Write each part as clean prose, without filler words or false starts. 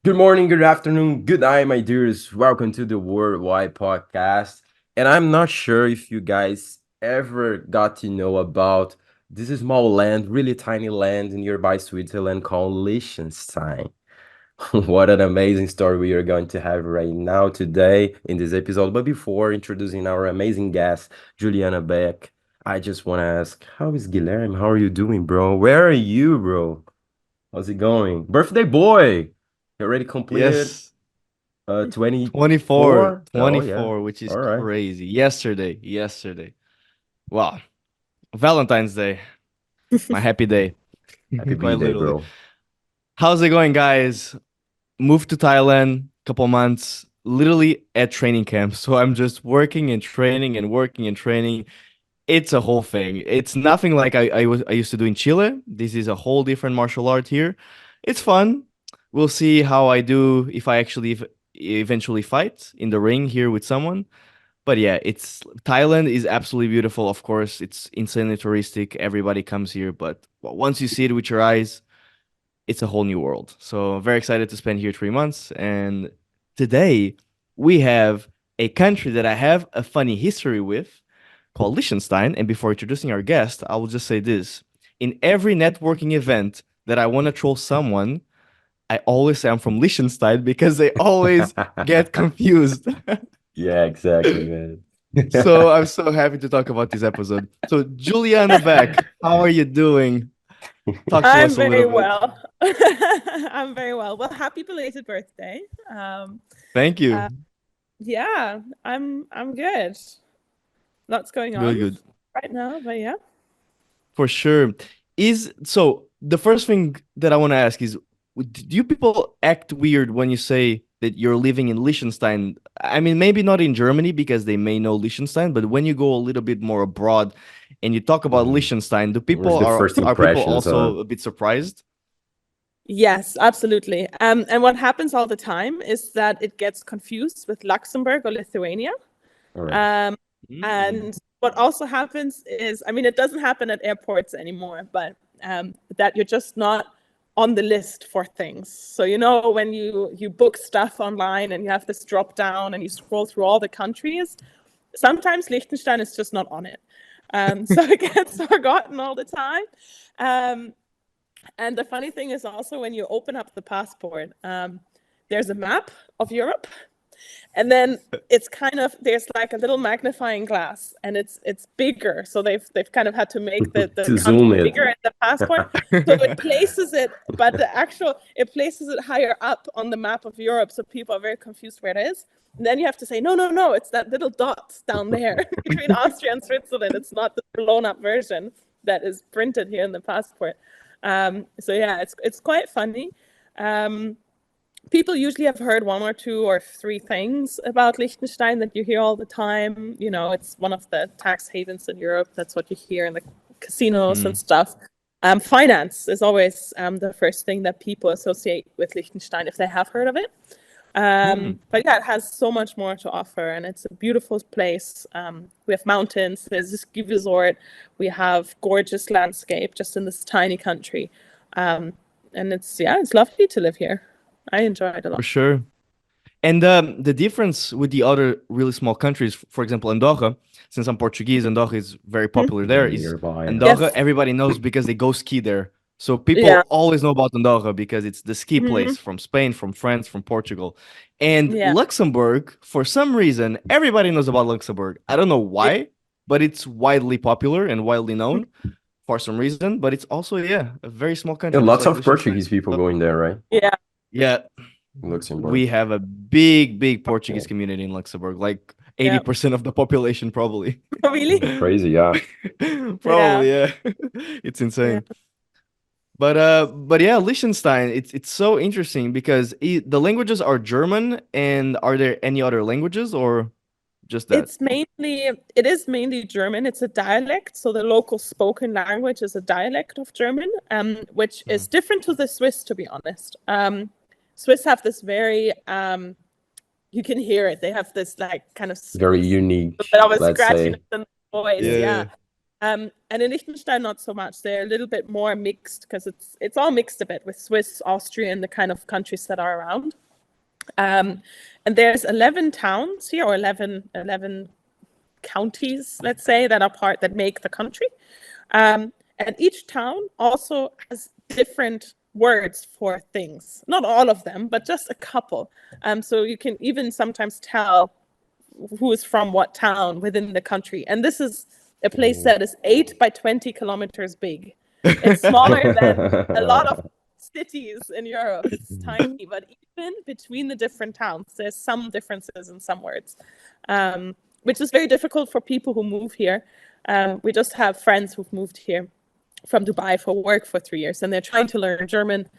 Good morning, good afternoon, good night, my dears. Welcome to the Worldwide Podcast. And I'm not sure if you guys ever got to know about this small land, really tiny land in nearby Switzerland called Liechtenstein. What an amazing story we are going to have right now today in this episode. But before introducing our amazing guest, Juliana Beck, I just want to ask, how is Guilherme? How are you doing, bro? Where are you, bro? How's it going? Birthday boy! You already completed Yes, 24, 24? Oh yeah. 24, which is All right. crazy. Yesterday. Wow. Valentine's Day, my happy day, Happy quite B-Day, literally. bro. How's it going, guys? Moved to Thailand, couple months, literally at training camp. So I'm just working and training and working and training. It's a whole thing. It's nothing like I used to do in Chile. This is a whole different martial art here. It's fun. We'll see how I do if I actually eventually fight in the ring here with someone. But yeah, it's Thailand is absolutely beautiful. Of course, it's insanely touristic. Everybody comes here, but once you see it with your eyes, it's a whole new world. So very excited to spend here 3 months. And today we have a country that I have a funny history with called Liechtenstein. And before introducing our guest, I will just say this. In every networking event that I want to troll someone, I always say I'm from Liechtenstein because they always get confused. Yeah, exactly, man. So I'm so happy to talk about this episode. So Juliana Beck, how are you doing? Talk to I'm us a little very bit. well. I'm very well. Well, happy belated birthday. Thank you. Uh, yeah, I'm good. Lots going Good, on good. right now, but yeah. For sure. Is so the first thing that I want to ask is do you people act weird when you say that you're living in Liechtenstein? I mean, maybe not in Germany because they may know Liechtenstein, but when you go a little bit more abroad and you talk about Mhm. Liechtenstein, do What's people the first are people impressions also on? a bit surprised? Yes, absolutely. And what happens all the time is that it gets confused with Luxembourg or Lithuania. All right. Um, Mm. and what also happens is, I mean, it doesn't happen at airports anymore, but that you're just not on the list for things. So you know when you book stuff online and you have this drop down and you scroll through all the countries, sometimes Liechtenstein is just not on it. So it gets forgotten all the time. Um, and the funny thing is also when you open up the passport, there's a map of Europe, and then it's kind of there's like a little magnifying glass, and it's bigger. So they've kind of had to make the To zoom country it. bigger in the passport. So it places it, but it places it higher up on the map of Europe. So people are very confused where it is. And then you have to say, no, no, no, it's that little dot down there between Austria and Switzerland. It's not the blown up version that is printed here in the passport. So yeah, it's quite funny. Um, People usually have heard one or two or three things about Liechtenstein that you hear all the time. You know, it's one of the tax havens in Europe. That's what you hear in the casinos and Mm. stuff. Finance is always the first thing that people associate with Liechtenstein if they have heard of it. Mm. But yeah, it has so much more to offer, and it's a beautiful place. We have mountains, there's a ski resort, we have gorgeous landscape just in this tiny country, um, and it's lovely to live here. I enjoy it a For lot. sure. And the difference with the other really small countries, for example, Andorra, since I'm Portuguese, Andorra is very Mhm. popular there, is Nearby. Andorra, Yes. everybody knows because they go ski there. So Yeah. people always know about Andorra because it's the ski Mhm. place from Spain, from France, from Portugal. And Yeah. Luxembourg, for some reason, everybody knows about Luxembourg. I don't know Yeah. why, but it's widely popular and widely known for some reason. But it's also, yeah, a very small Yeah, country, just lots like of Liechtenstein. Portuguese people So, going there, right? Yeah. yeah, Luxembourg. we have a big, big Yeah. Portuguese community in Luxembourg, like Yeah. 80% of the population, probably. Really? Crazy, yeah. Yeah. Probably, yeah. It's Yeah. insane. But yeah, Liechtenstein, it's so interesting because the languages are German, and are there any other languages or just that? It is mainly German. It's a dialect. So the local spoken language is a dialect of German, which Mm. is different to the Swiss, to be honest. Swiss have this very, you can hear it. They have this like kind of Very unique, a bit of a let's scratchiness say. in the voice. Yeah. Yeah. Yeah. And in Liechtenstein, not so much. They're a little bit more mixed because it's all mixed a bit with Swiss, Austrian, the kind of countries that are around. And there's 11 towns here, or 11 counties, let's say, that make the country. And each town also has different words for things. Not all of them, but just a couple. So you can even sometimes tell who is from what town within the country. And this is a place that is 8 by 20 kilometers big. It's smaller than a lot of cities in Europe. It's tiny, but even between the different towns, there's some differences in some words, which is very difficult for people who move here. We just have friends who've moved here from Dubai for work for 3 years, and they're trying to learn German.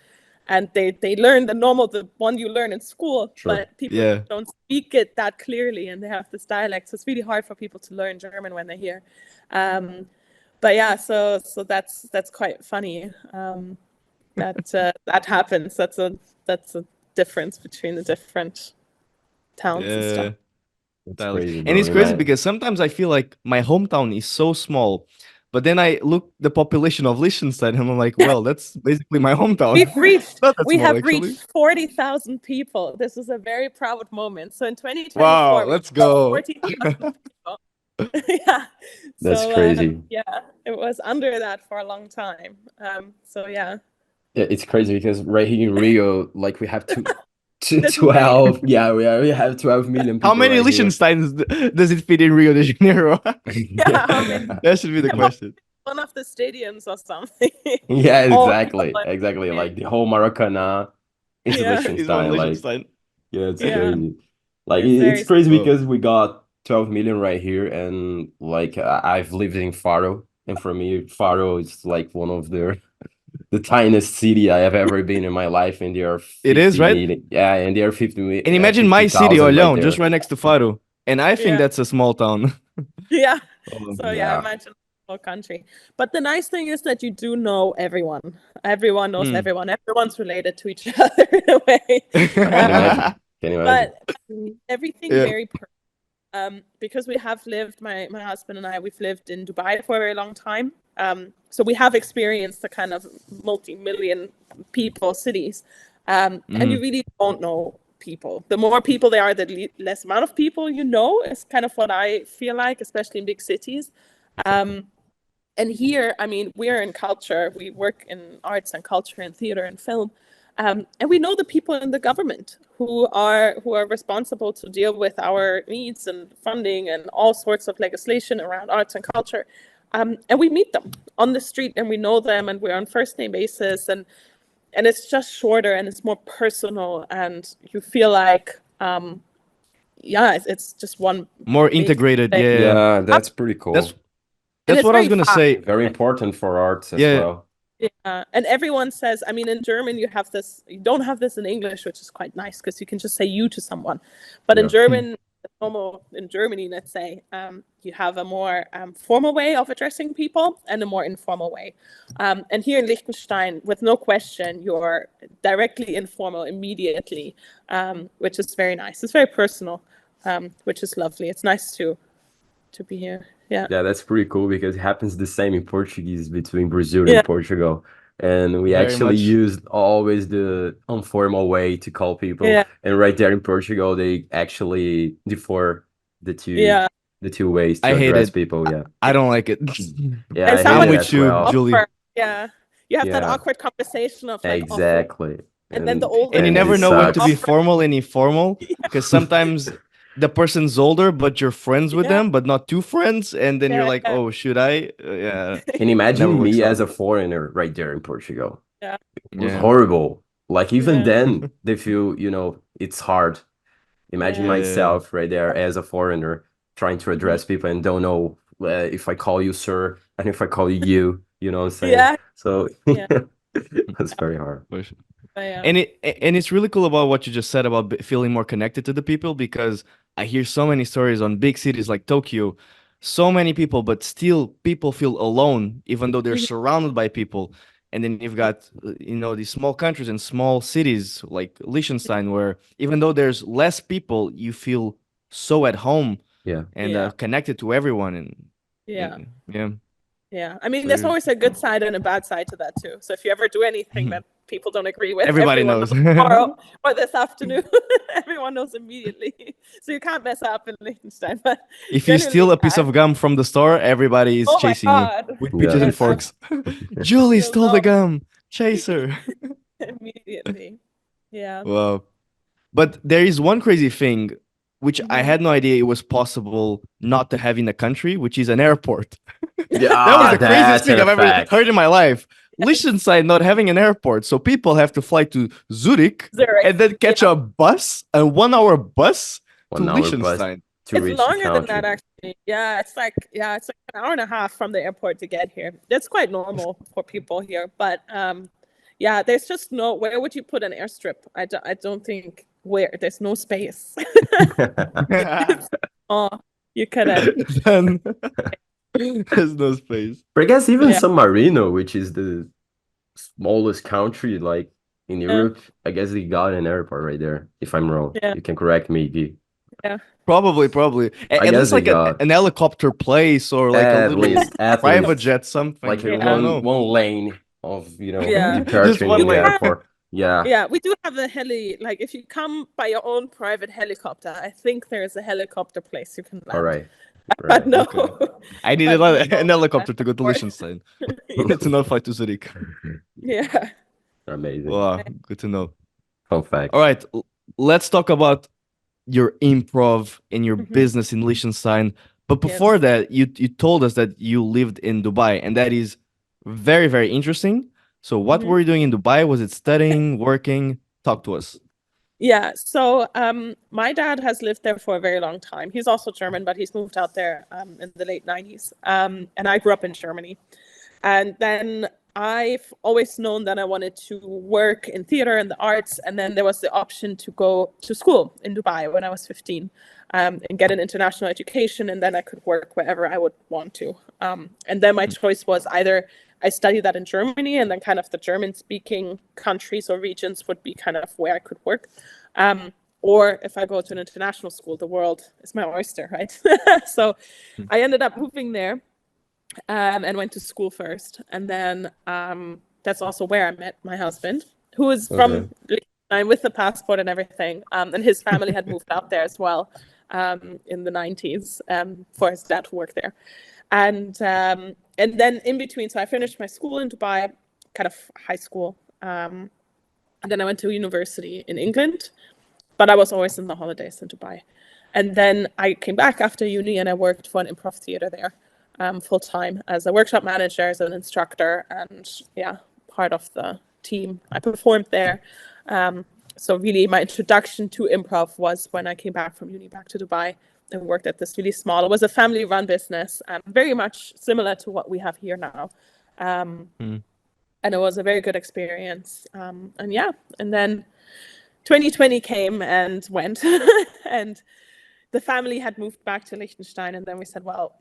And they learn the one you learn in school, Sure. but people Yeah. don't speak it that clearly, and they have this dialect. So it's really hard for people to learn German when they're here. But yeah, so that's quite funny. That happens. That's a difference between the different towns and stuff. It's Dialect. crazy, And bro. it's crazy Imagine. because sometimes I feel like my hometown is so small, but then I look the population of Liechtenstein and I'm like, well, that's basically my hometown. Not that We small, have actually. reached 40,000 people. This is a very proud moment. So in 2024, Wow, we let's reached go. 40,000 people. Yeah. That's So crazy. yeah, it was under that for a long time. So yeah, Yeah, it's crazy because right here in Rio, like we have there's way. 12. Yeah, we have 12 million How people many right here. Liechtensteins does it fit in Rio de Janeiro? Yeah, how many? That should be the Yeah, question. one of the stadiums or something. Yeah, All exactly. people Exactly. here. Like the whole Maracana is Yeah. Is one Liechtenstein. Like, Liechtenstein. yeah, it's Yeah, crazy. Like it's it's very crazy Oh, because we got 12 million right here, and like I've lived in Faro, and for me, Faro is like one of the tiniest city I have ever been in my life, and there are it is, 50 right? million. Yeah, and there are And imagine my city, 50,000 right Olhão, just there. right next to Faro. And I think yeah. that's a small town. Yeah. Oh, So yeah, Yeah. imagine the whole country. But the nice thing is that you do know everyone. Everyone knows Hmm. everyone. Everyone's related to each other in a way. Can imagine. Can imagine. But everything Yeah. very because we have lived, my husband and I, we've lived in Dubai for a very long time. So we have experienced the kind of multi-million people cities. And you really don't know people. The more people there are, the less amount of people you know is kind of what I feel like, especially in big cities. And here, I mean, we're in culture. We work in arts and culture and theater and film. And we know the people in the government who are responsible to deal with our needs and funding and all sorts of legislation around arts and culture. And we meet them on the street and we know them and we're on first name basis, and it's just shorter and it's more personal, and you feel like yeah, it's just one More big integrated, thing. yeah. Yeah, that's pretty That's cool. And that's it's what I was very gonna fast. say. Very important for arts as Yeah. well. Yeah, and everyone says, I mean, in German, you have this, you don't have this in English, which is quite nice because you can just say you to someone. But in Yeah. German, in Germany, let's say, you have a more formal way of addressing people and a more informal way. And here in Liechtenstein, with no question, you're directly informal immediately, which is very nice. It's very personal, which is lovely. It's nice to be here. Yeah. Yeah, that's pretty cool because it happens the same in Portuguese between Brazil Yeah. and Portugal. And we Very actually much. used always the informal way to call people. Yeah. And right there in Portugal, they actually differ the two Yeah. the two ways to I hate address it. people. Yeah. I don't like it. Yeah, And I hate someone I'm it with as you, well. Julie. offer, yeah, you have that Yeah, awkward conversation of like offering, exactly. and then the older And you And never this know when to be sucks. offer, formal and informal because sometimes the person's older, but you're friends with yeah, them, but not too friends. And then you're yeah, like, yeah, oh, should I? Yeah, And never imagine works me out. as a foreigner right there in Portugal. yeah, It was Yeah. horrible. Like even yeah, then, they feel, it's hard. Imagine yeah, Yeah. myself right there as a foreigner trying to mhm, address people and don't know if I call you sir and if I call you know what I'm saying? yeah, So yeah, that's very hard. For sure. yeah, And it's really cool about what you just said about feeling more connected to the people because I hear so many stories on big cities like Tokyo, so many people, but still people feel alone even though they're mhm, surrounded by people. And then you've got these small countries and small cities like Liechtenstein where even though there's less people, you feel so at home Yeah. and yeah, connected to everyone and yeah. yeah. Yeah, I mean, there's always a good side and a bad side to that too. So if you ever do anything that people don't agree with, Everybody everyone knows. tomorrow or this afternoon. Everyone knows immediately. So you can't mess up in Liechtenstein. But If you generally, steal a piece of gum from the store, everybody is oh my chasing you God, with Yeah. pitchers and yes, forks. Julie you'll stole the know gum. Chase her. immediately. Yeah. Wow. But there is one crazy thing which I Mhm. had no idea it was possible not to have in a country, which is an airport. Yeah, That was the craziest that's thing a I've ever fact. heard in my life. Liechtenstein not having an airport, so people have to fly to Zurich Zurich. and then catch Yeah. a bus, a 1 hour bus to 1 hour bus Liechtenstein. to It's reach the longer than that country. actually. Yeah, it's like an hour and a half from the airport to get here. That's quite normal for people here. But yeah, there's just no where would you put an airstrip? I don't think where there's no space. Oh, you couldn't. Then there's no space. But I guess even Yeah. San Marino, which is the smallest country like in Yeah. Europe, I guess they got an airport right there. If I'm wrong, Yeah. you can correct me, Guy. Yeah. Probably. I At guess least they like got an helicopter place or like a at little least, at private least jet, something. like a I don't Yeah. know. one lane of Yeah. Just departure one in the We lane. have airport. Yeah, Yeah, we do have a heli. Like, if you come by your own private helicopter, I think there is a helicopter place you can all land. right, But right. no, Okay. I needed but no. an helicopter to go to Liechtenstein. Yeah. To not fly to Zurich. Yeah. Amazing. Wow, good to know. Fun fact. All right, let's talk about your improv and your Mhm. business in Liechtenstein. But before Yes. that, you told us that you lived in Dubai, and that is very, very interesting. So, what Mhm. were you doing in Dubai? Was it studying, working? Talk to us. Yeah. So, my dad has lived there for a very long time. He's also German, but he's moved out there in the late 90s. And I grew up in Germany. And then I've always known that I wanted to work in theater and the arts. And then there was the option to go to school in Dubai when I was 15 and get an international education. And then I could work wherever I would want to. And then my choice was either I studied that in Germany, and then kind of the German speaking countries or regions would be kind of where I could work. Or if I go to an international school, the world is my oyster, right? So I ended up moving there and went to school first. And then that's also where I met my husband, who is Okay. from Liechtenstein with the passport and everything. And his family had moved out there as well in the 90s for his dad to work there. And then in between, so I finished my school in Dubai, kind of high school. And then I went to university in England, but I was always in the holidays in Dubai. And then I came back after uni and I worked for an improv theater there full time as a workshop manager, as an instructor, and yeah, part of the team. I performed there. So really my introduction to improv was when I came back from uni back to Dubai and worked at this really small, it was a family run business, very much similar to what we have here now. And it was a very good experience. And yeah, and then 2020 came and went and the family had moved back to Liechtenstein, and then we said, well,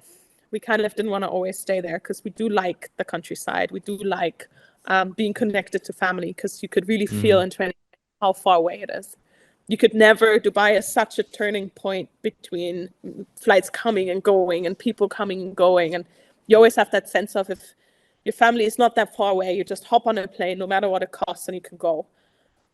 we kind of didn't want to always stay there because we do like the countryside. We do like being connected to family because you could really feel in 20 how far away it is. You could never, Dubai is such a turning point between flights coming and going and people coming and going. And you always have that sense of if your family is not that far away, you just hop on a plane, no matter what it costs, and you can go.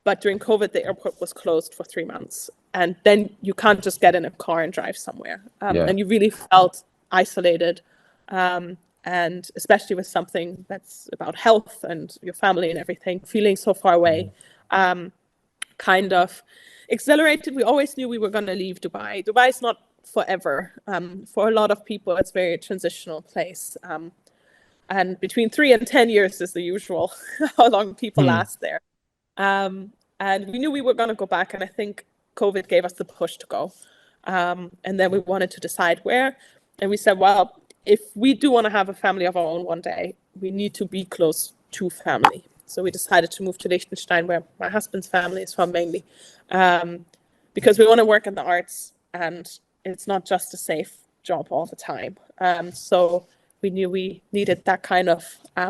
But during COVID, the airport was closed for 3 months. And then you can't just get in a car and drive somewhere. Yeah. And you really felt isolated. And especially with something that's about health and your family and everything, feeling so far away, kind of accelerated. We always knew we were going to leave Dubai. Dubai is not forever. For a lot of people, it's a very transitional place. And between 3 and 10 years is the usual, how long people last there. And we knew we were going to go back, and I think COVID gave us the push to go. And then we wanted to decide where. And we said, well, if we do want to have a family of our own one day, we need to be close to family. So we decided to move to Liechtenstein, where my husband's family is from mainly, because we want to work in the arts, and it's not just a safe job all the time. So we knew we needed that kind of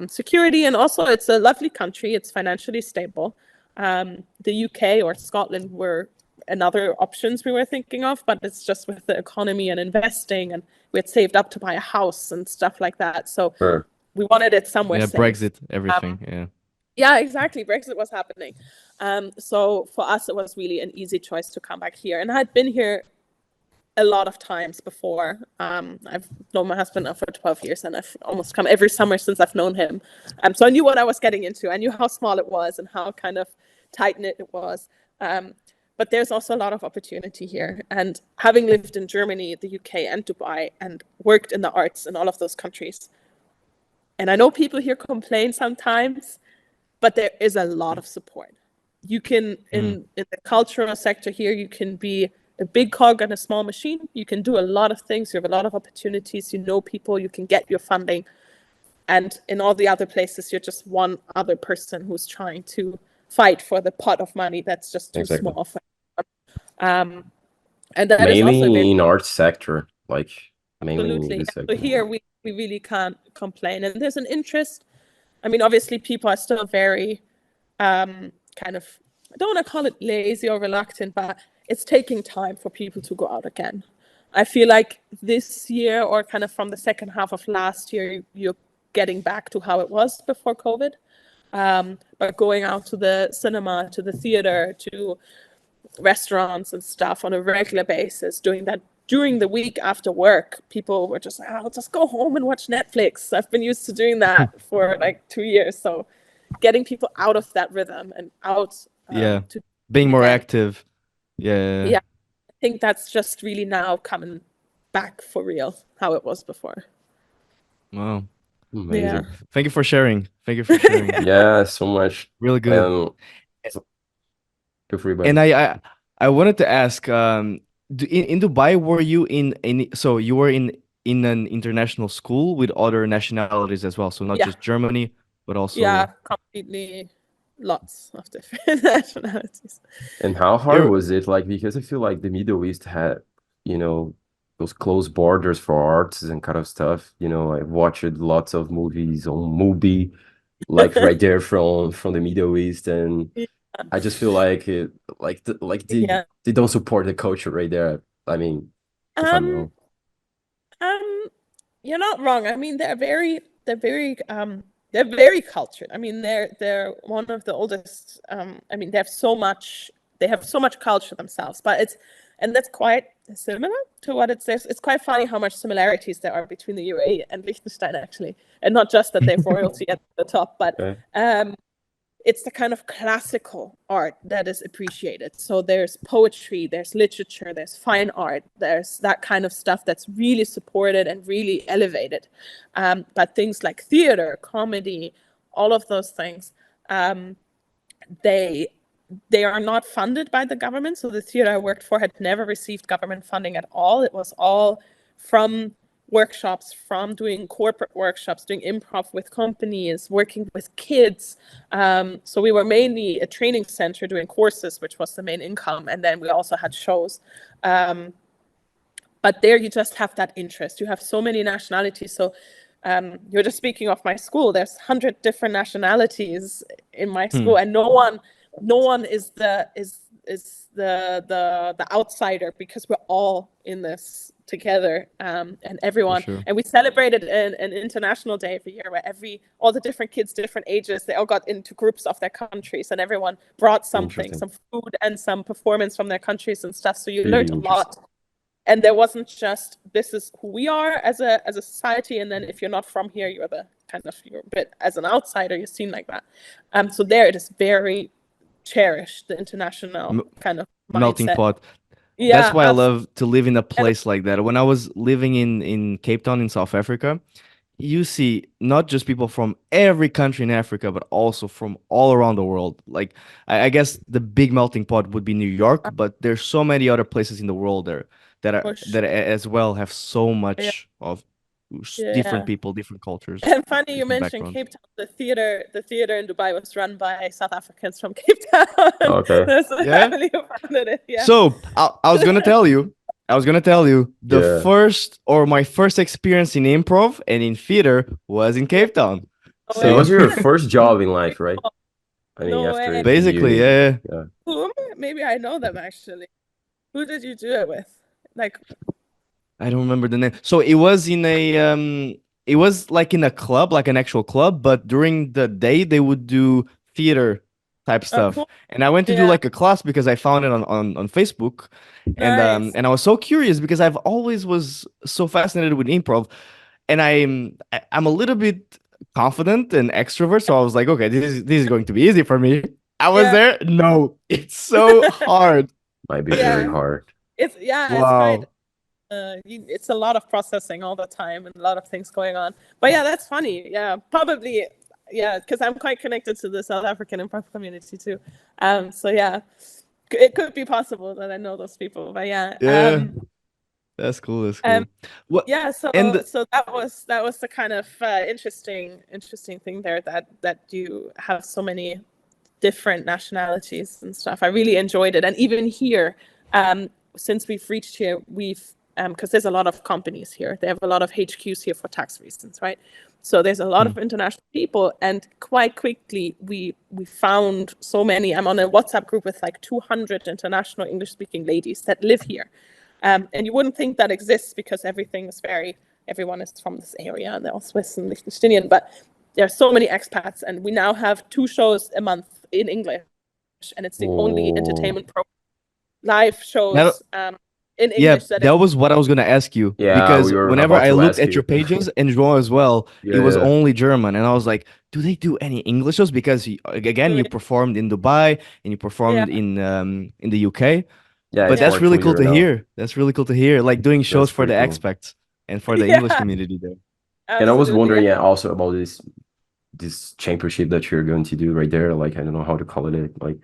security. And also, it's a lovely country. It's financially stable. The UK or Scotland were another options we were thinking of, but it's just with the economy and investing, and we had saved up to buy a house and stuff like that. So Sure. we wanted it somewhere Yeah, safe. Brexit, everything. Yeah, exactly. Brexit was happening. So for us, it was really an easy choice to come back here. And I had been here a lot of times before. I've known my husband now for 12 years, and I've almost come every summer since I've known him. So I knew what I was getting into. I knew how small it was and how kind of tight-knit it was. But there's also a lot of opportunity here. And having lived in Germany, the UK, and Dubai, and worked in the arts in all of those countries, and I know people here complain sometimes, but there is a lot of support. You can, in the cultural sector here, you can be a big cog in a small machine. You can do a lot of things. You have a lot of opportunities. You know people. You can get your funding. And in all the other places, you're just one other person who's trying to fight for the pot of money that's just too Exactly. small for and that is also very Mainly in art sector, like mainly in absolutely. this So sector. here we really can't complain. And there's an interest. I mean, obviously, people are still very kind of, I don't want to call it lazy or reluctant, but it's taking time for people to go out again. I feel like this year, or kind of from the second half of last year, you're getting back to how it was before COVID. But going out to the cinema, to the theater, to restaurants and stuff on a regular basis, doing that during the week after work, people were just, I'll just go home and watch Netflix. I've been used to doing that for like 2 years. So getting people out of that rhythm and out Yeah. to Being more again. active. Yeah. Yeah, I think that's just really now coming back for real, how it was before. Wow. Yeah. Amazing. Thank you for sharing. Thank you for sharing. Yeah, so much. Really good. And good for you, And buddy. I wanted to ask, in Dubai, were you so you were in an international school with other nationalities as well, so not Yeah. just Germany, but Yeah. also Completely lots of different nationalities. And how hard you're was it? Like, because I feel like the Middle East had, you know, those close borders for arts and kind of stuff. I've watched lots of movies on Mubi, like right there from the Middle East, and Yeah. I just feel like it, like Yeah. they don't support the culture right there. I mean, if I'm Um, wrong. um, you're not wrong. I mean, they're very cultured. I mean, they're one of the oldest. I mean, they have so much culture themselves, but and that's quite similar to what it says. It's quite funny how much similarities there are between the UAE and Liechtenstein, actually, and not just that they have royalty at the top, but Okay. it's the kind of classical art that is appreciated. So there's poetry, there's literature, there's fine art, there's that kind of stuff that's really supported and really elevated. But things like theater, comedy, all of those things, they they are not funded by the government. So the theater I worked for had never received government funding at all. It was all from workshops, from doing corporate workshops, doing improv with companies, working with kids. So we were mainly a training center doing courses, which was the main income. And then we also had shows. But there you just have that interest. You have so many nationalities. So you're just speaking of my school. There's 100 different nationalities in my school, and no one is the outsider, because we're all in this together, and for everyone. sure. And we celebrated an international day every year, where all the different kids, different ages, they all got into groups of their countries, and everyone brought something, Interesting. some food and some performance from their countries and stuff. So you Really learned a interesting. lot. And there wasn't just, this is who we are as a society, and then if you're not from here, you're a bit as an outsider, you're seen like that. So there it is very cherished, the international M kind of Melting mindset. pot. That's Yeah, why I absolutely. love to live in a And place like that. When I was living in Cape Town in South Africa, you see not just people from every country in Africa, but also from all around the world. Like I guess the big melting pot would be New York, but there's so many other places in the world there push. as well have so Yeah, much of different yeah. people, different cultures, And funny you different mentioned backgrounds. Cape Town. The theater in Dubai was run by South Africans from Cape Town. Okay. There's a Yeah. family who founded it. Yeah. So I was gonna tell you, the Yeah. first or my first experience in improv and in theater was in Yeah. Cape Town. No So it way. So was your first job in life, right? Cool. I mean, No after way. the basically, uni. yeah. Yeah. Whom? Maybe I know them actually. Who did you do it with? Like, I don't remember the name. So it was in a it was like in a club, like an actual club, but during the day they would do theater type Oh, stuff. cool. And I went to do Yeah, like a class because I found it on Facebook. nice. And I was so curious because I've always was so fascinated with improv. And I'm a little bit confident and extrovert, so I was like, okay, this is going to be easy for me. I was Yeah, there. No, it's so hard. Might be very yeah. hard. It's quite. Wow. It's a lot of processing all the time and a lot of things going on. But yeah, that's funny. Yeah, probably. Yeah, because I'm quite connected to the South African improv community too. So yeah, it could be possible that I know those people. But yeah, Yeah, that's cool. That's um, cool. What yeah. and So that was the kind of interesting thing there that you have so many different nationalities and stuff. I really enjoyed it. And even here, since we've reached here, we've because there's a lot of companies here. They have a lot of HQs here for tax reasons, right? So there's a lot Hmm. of international people, and quite quickly we found so many. I'm on a WhatsApp group with like 200 international English-speaking ladies that live here, and you wouldn't think that exists because everyone is from this area and they're all Swiss and Liechtensteinian, but there are so many expats, and we now have 2 shows a month in English, and it's the only Oh, entertainment program, live that shows in Yeah, English that that is was what I was gonna ask you yeah, because we were whenever about I to looked ask at your you. pages and João as well, it Yeah, was yeah. only German, and I was like, do they do any English shows? Because again, you doing. performed in Dubai and you Yeah, performed in the UK, Yeah, but it's yeah, more that's really cool clear to now. hear. That's really cool to hear, like doing shows That's for pretty the cool. expats and for the English yeah, community there. And I was absolutely. wondering, Yeah. yeah, also about this championship that you're going to do right there. Like, I don't know how to call it. Like,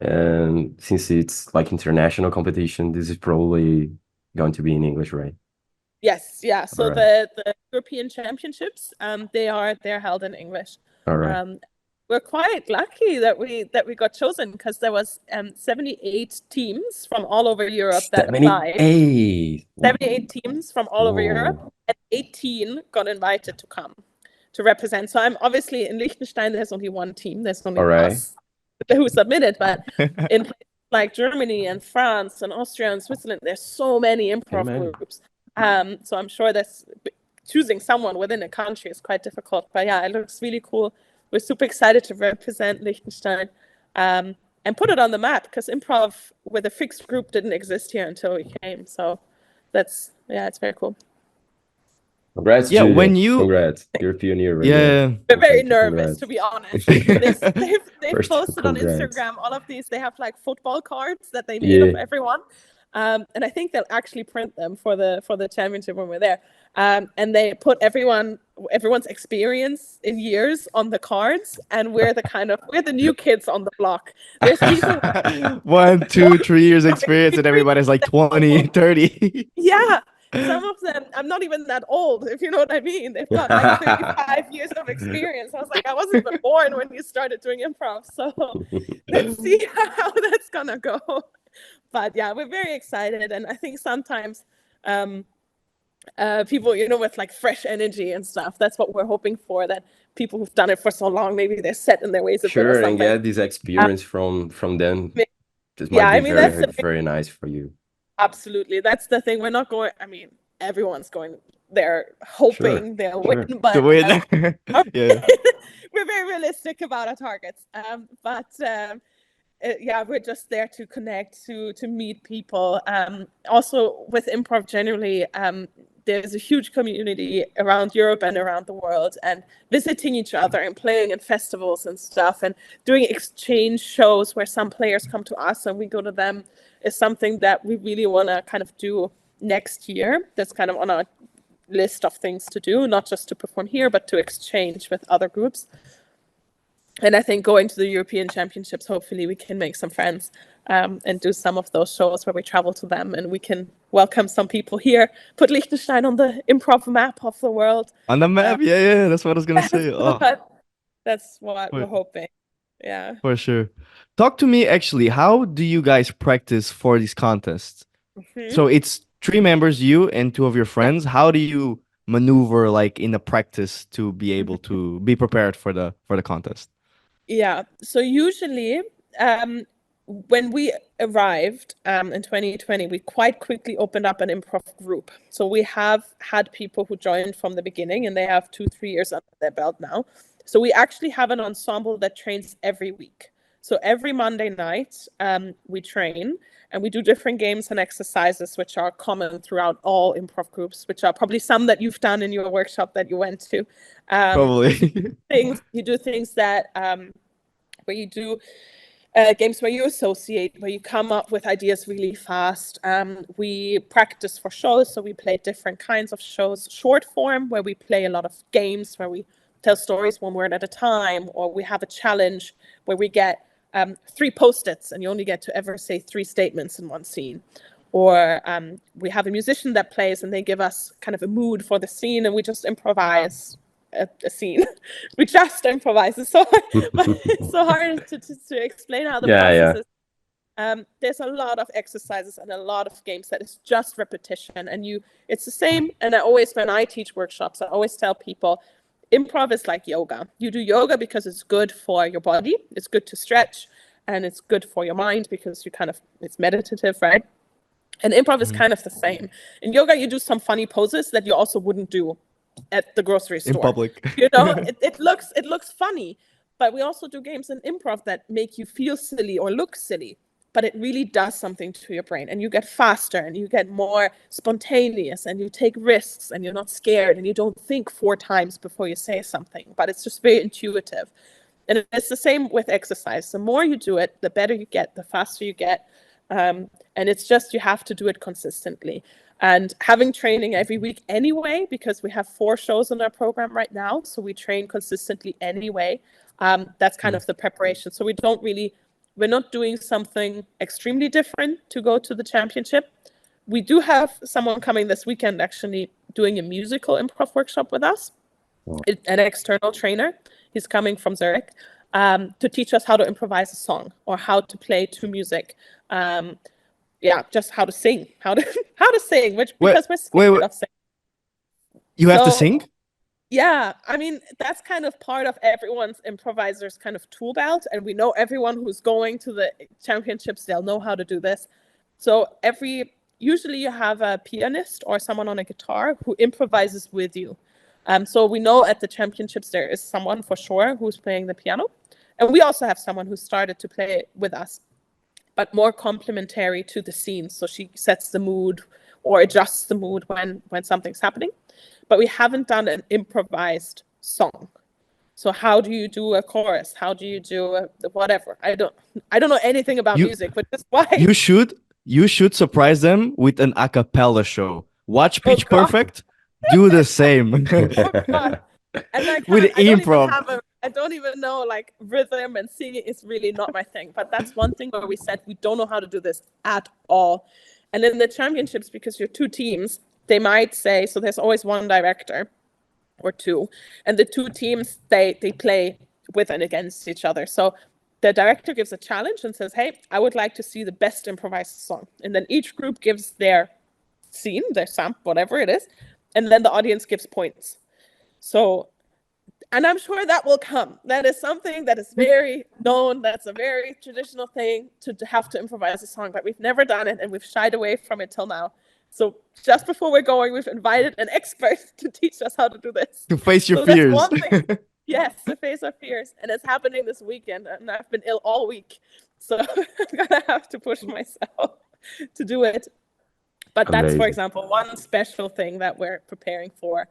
and since it's like international competition, this is probably going to be in English, right? Yes, yeah. All So right. the European Championships, they're held in English. All right. Um, we're quite lucky that we got chosen because there was 78 teams from all over Europe that applied. 78. 78 teams from all over Whoa. Europe, and 18 got invited to come to represent. So I'm obviously in Liechtenstein. There's only one team. There's only All right. us who submitted, but in places like Germany and France and Austria and Switzerland, there's so many Can improv imagine. groups. So I'm sure that's choosing someone within a country is quite difficult. But yeah, it looks really cool. We're super excited to represent Liechtenstein and put it on the map because improv with a fixed group didn't exist here until we came. So it's very cool. Congrats, Yeah, Julia. when you Congrats. You're a pioneer right there. yeah. We're very Thank you. nervous, to Congrats. be honest. They've First, posted on congrats. Instagram all of these. They have like football cards that they made Yeah. of everyone, and I think they'll actually print them for the championship when we're there. And they put everyone's experience in years on the cards, and we're the new kids on the block. There's people 1, 2, 3 years experience, and everybody's like 20, 30. yeah, some of them, I'm not even that old, if you know what I mean. They've got like 35 years of experience. I was like, I wasn't even born when you started doing improv. So let's see how that's gonna go. But yeah, we're very excited. And I think sometimes people, with like fresh energy and stuff, that's what we're hoping for, that people who've done it for so long, maybe they're set in their ways a bit or Sure, and something. get this Um, experience from them. This yeah, might I be mean, that's very, the very nice for you. Absolutely. That's the thing. We're not going, I mean, everyone's going there Sure, hoping they'll sure. win, To but win. Yeah. we're very realistic about our targets. Yeah, we're just there to connect, to meet people. Also, with improv generally, there's a huge community around Europe and around the world, and visiting each other and playing in festivals and stuff, and doing exchange shows where some players come to us and we go to them is something that we really want to kind of do next year. That's kind of on our list of things to do, not just to perform here, but to exchange with other groups. And I think going to the European Championships, hopefully we can make some friends and do some of those shows where we travel to them and we can welcome some people here, put Liechtenstein on the improv map of the world. On the map, yeah, yeah, that's what I was gonna say. So Oh, that's what we're for, hoping. Yeah. for sure. Talk to me actually. How do you guys practice for these contests? Mhm. So it's three members, you and two of your Yeah. friends. How do you maneuver like in the practice to be able Mhm. to be prepared for the contest? Yeah. So usually, um, when we arrived in 2020, we quite quickly opened up an improv group. So we have had people who joined from the beginning, and they have 2-3 years under their belt now. So we actually have an ensemble that trains every week. So every Monday night, we train, and we do different games and exercises, which are common throughout all improv groups, which are probably some that you've done in your workshop that you went to. Probably. You do things that where you do games where you associate, where you come up with ideas really fast. We practice for shows, so we play different kinds of shows. Short form, where we play a lot of games, where we tell stories one word at a time, or we have a challenge where we get 3 post-its and you only get to ever say 3 statements in one scene. Or we have a musician that plays and they give us kind of a mood for the scene, and we just improvise a scene. We just improvise. It's so hard to explain how the process is. There's a lot of exercises and a lot of games that is just repetition, and it's the same. And when I teach workshops, I always tell people, improv is like yoga. You do yoga because it's good for your body, it's good to stretch, and it's good for your mind because it's meditative, right? And improv is kind of the same. In yoga, you do some funny poses that you also wouldn't do at the grocery store. In public. It looks funny, but we also do games in improv that make you feel silly or look silly, but it really does something to your brain, and you get faster and you get more spontaneous and you take risks and you're not scared and you don't think 4 times before you say something, but it's just very intuitive. And it's the same with exercise. The more you do it, the better you get, the faster you get. And it's just, you have to do it consistently. And having training every week anyway, because we have 4 shows in our program right now, so we train consistently anyway. That's kind of the preparation. So we're not doing something extremely different to go to the championship. We do have someone coming this weekend actually doing a musical improv workshop with us, an external trainer. He's coming from Zurich to teach us how to improvise a song or how to play to music. Just how to sing, how to sing, because we're scared of singing. You have to sing? Yeah, I mean, that's kind of part of everyone's improviser's kind of tool belt, and we know everyone who's going to the championships, they'll know how to do this. So usually you have a pianist or someone on a guitar who improvises with you. So we know at the championships there is someone for sure who's playing the piano, and we also have someone who started to play with us, but more complementary to the scene. So she sets the mood or adjusts the mood when something's happening. But we haven't done an improvised song. So how do you do a chorus? How do you do whatever? I don't know anything about music, but that's why you should surprise them with an a cappella show. Watch Pitch Perfect, do the same. And with improv. I don't even know, like, rhythm and singing is really not my thing. But that's one thing where we said we don't know how to do this at all. And in the championships, because you're 2 teams, they might say, so there's always 1 director or 2, and the 2 teams, they play with and against each other. So the director gives a challenge and says, hey, I would like to see the best improvised song. And then each group gives their scene, their sample, whatever it is, and then the audience gives points. So, and I'm sure that will come. That is something that is very known. That's a very traditional thing to have to improvise a song, but we've never done it and we've shied away from it till now. So just before we're going, we've invited an expert to teach us how to do this. To face your fears. Yes, to face our fears. And it's happening this weekend, and I've been ill all week. So I'm going to have to push myself to do it. But that's, for example, one special thing that we're preparing for.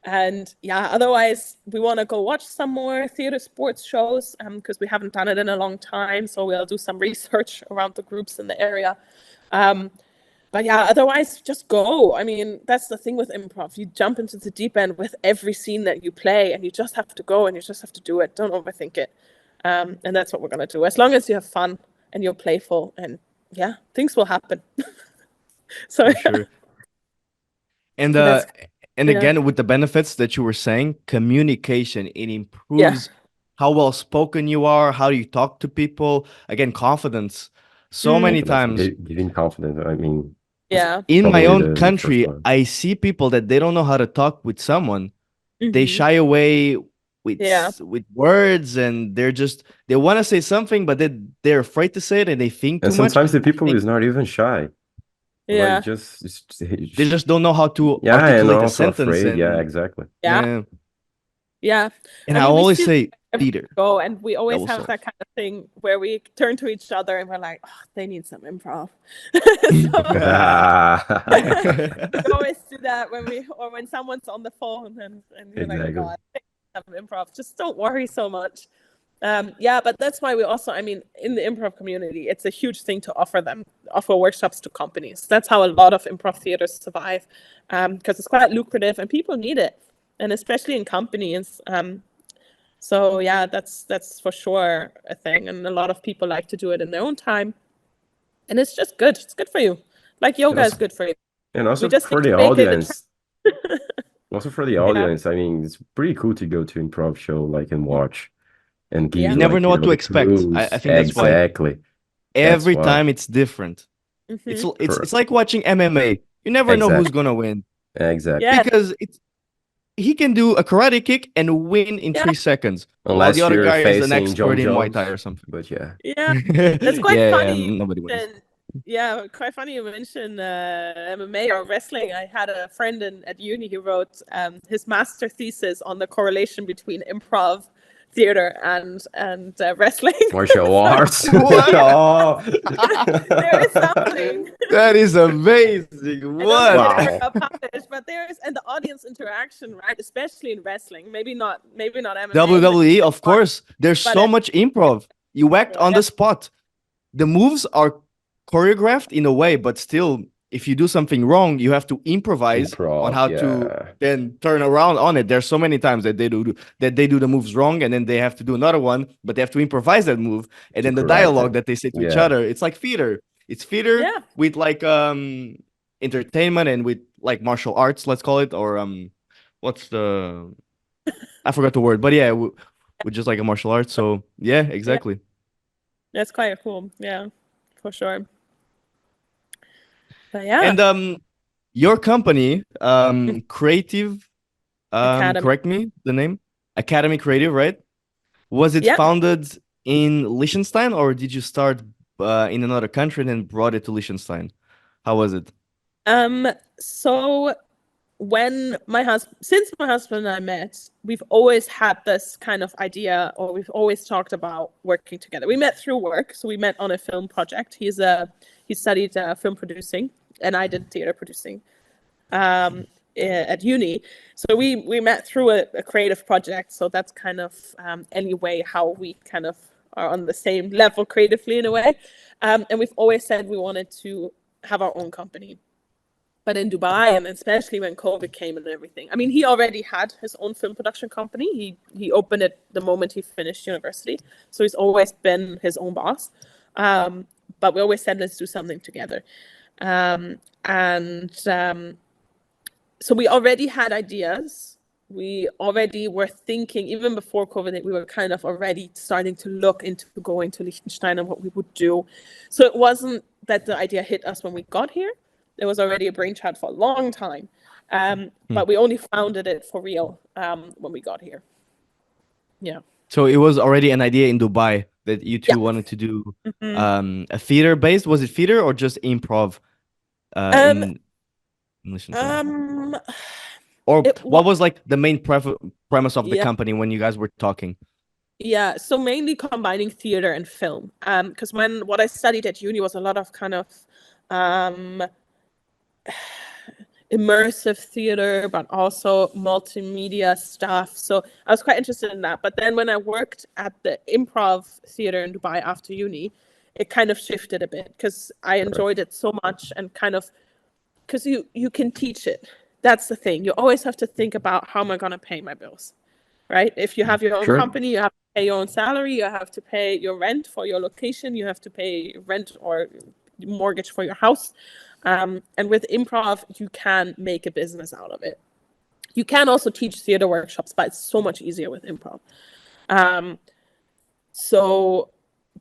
And yeah, otherwise, we want to go watch some more theater sports shows because we haven't done it in a long time. So we'll do some research around the groups in the area. But yeah, otherwise, just go. I mean, that's the thing with improv. You jump into the deep end with every scene that you play, and you just have to go and you just have to do it. Don't overthink it. And that's what we're going to do. As long as you have fun and you're playful, and yeah, things will happen. So, sure. And again, with the benefits that you were saying, communication, it improves how well spoken you are, how you talk to people. Again, confidence. So many times. Giving confidence. I mean, in my own country, I see people that they don't know how to talk with someone. They shy away Yeah. with words, and they want to say something, but they're afraid to say it, and they think And too much. sometimes the I people think is not even shy. Like Yeah. they just don't know how to yeah, and articulate a also sentence, afraid. Yeah, and exactly. Yeah. yeah. Yeah. And I I mean, we always see that say everywhere theater. we go, and we That always will have solve. that kind of thing where we turn to each other and we're like, oh, they need some improv. So we always do that when someone's on the phone and you're like, oh Exactly. God, they need some improv. Just don't worry so much. Yeah, but that's why we also, I mean, in the improv community, it's a huge thing to offer workshops to companies. That's how a lot of improv theaters survive, because it's quite lucrative and people need it, and especially in companies. So yeah, that's for sure a thing, and a lot of people like to do it in their own time, and it's just good. It's good for you. Like And yoga is also, good for you. and We also just for need to the make it audience, attractive. also for the Yeah. audience, I mean, it's pretty cool to go to improv show like and watch and give Yeah. You you never like, know what to the expect. I clues. think that's why Exactly. That's every why. time it's different. It's Hmm. it's For it's like watching MMA. You never know who's exactly. gonna win Exactly. Yes. because he can do a karate kick and win in Yeah. 3 seconds, while the Unless other you're guy is an facing John expert in Muay Thai Jones. or something. But yeah. Yeah. That's Yeah, quite yeah, funny. nobody wins. Yeah, quite funny you mentioned MMA or wrestling. I had a friend at uni who wrote his master thesis on the correlation between improv theater and wrestling. Martial So arts. What? yeah, Oh. there is something. That is amazing. I don't think it What? ever Wow. got published, but there's and the audience interaction, right? Especially in wrestling. Maybe not MMA, WWE, of course. There's but so much improv. You act on yeah, the spot. The moves are choreographed in a way, but still, if you do something wrong, you have to improvise on Improv, how to yeah. then turn around on it. There's so many times that they do the moves wrong, and then they have to do another one, but they have to improvise that move, and To then the correct dialogue it. that they say to each Yeah. other. It's like theater. It's theater yeah, with like entertainment and with like martial arts, let's call it, or what's the I forgot the word, but yeah, with just like a martial arts. So yeah, yeah. exactly. That's quite cool. Yeah, for sure. But yeah, And your company, Creative, Academy. correct me the name, Academy Creative, right? Was it Yeah. founded in Liechtenstein, or did you start in another country and then brought it to Liechtenstein? How was it? So since my husband and I met, we've always had this kind of idea, or we've always talked about working together. We met through work, so we met on a film project. He studied film producing, and I did theater producing at uni. So we met through a creative project. So that's kind of anyway how we kind of are on the same level creatively in a way. And we've always said we wanted to have our own company. But in Dubai, and especially when COVID came and everything, I mean, he already had his own film production company. He opened it the moment he finished university, so he's always been his own boss. But we always said, let's do something together. And So we already had ideas. We already were thinking, even before COVID, that we were kind of already starting to look into going to Liechtenstein and what we would do. So it wasn't that the idea hit us when we got here. It was already a brainchild for a long time. Hmm. But we only founded it for real when we got here. Yeah. So it was already an idea in Dubai that you Yeah. two wanted to do Mhm. a theater based. Was it theater or just improv Um, in Liechtenstein? um, Or it what was, was like the main premise of the yeah. company when you guys were talking? Yeah, so mainly combining theater and film. Because what I studied at uni was a lot of kind of um, immersive theater, but also multimedia stuff. So I was quite interested in that. But then when I worked at the Improv theater in Dubai after uni, it kind of shifted a bit because I Right. enjoyed it so much and kind of because you can teach it. That's the thing. You always have to think about how am I going to pay my bills, right? If you have your own Sure. company, you have to pay your own salary, you have to pay your rent for your location, you have to pay rent or mortgage for your house. And with improv, you can make a business out of it. You can also teach theater workshops, but it's so much easier with improv. Um, so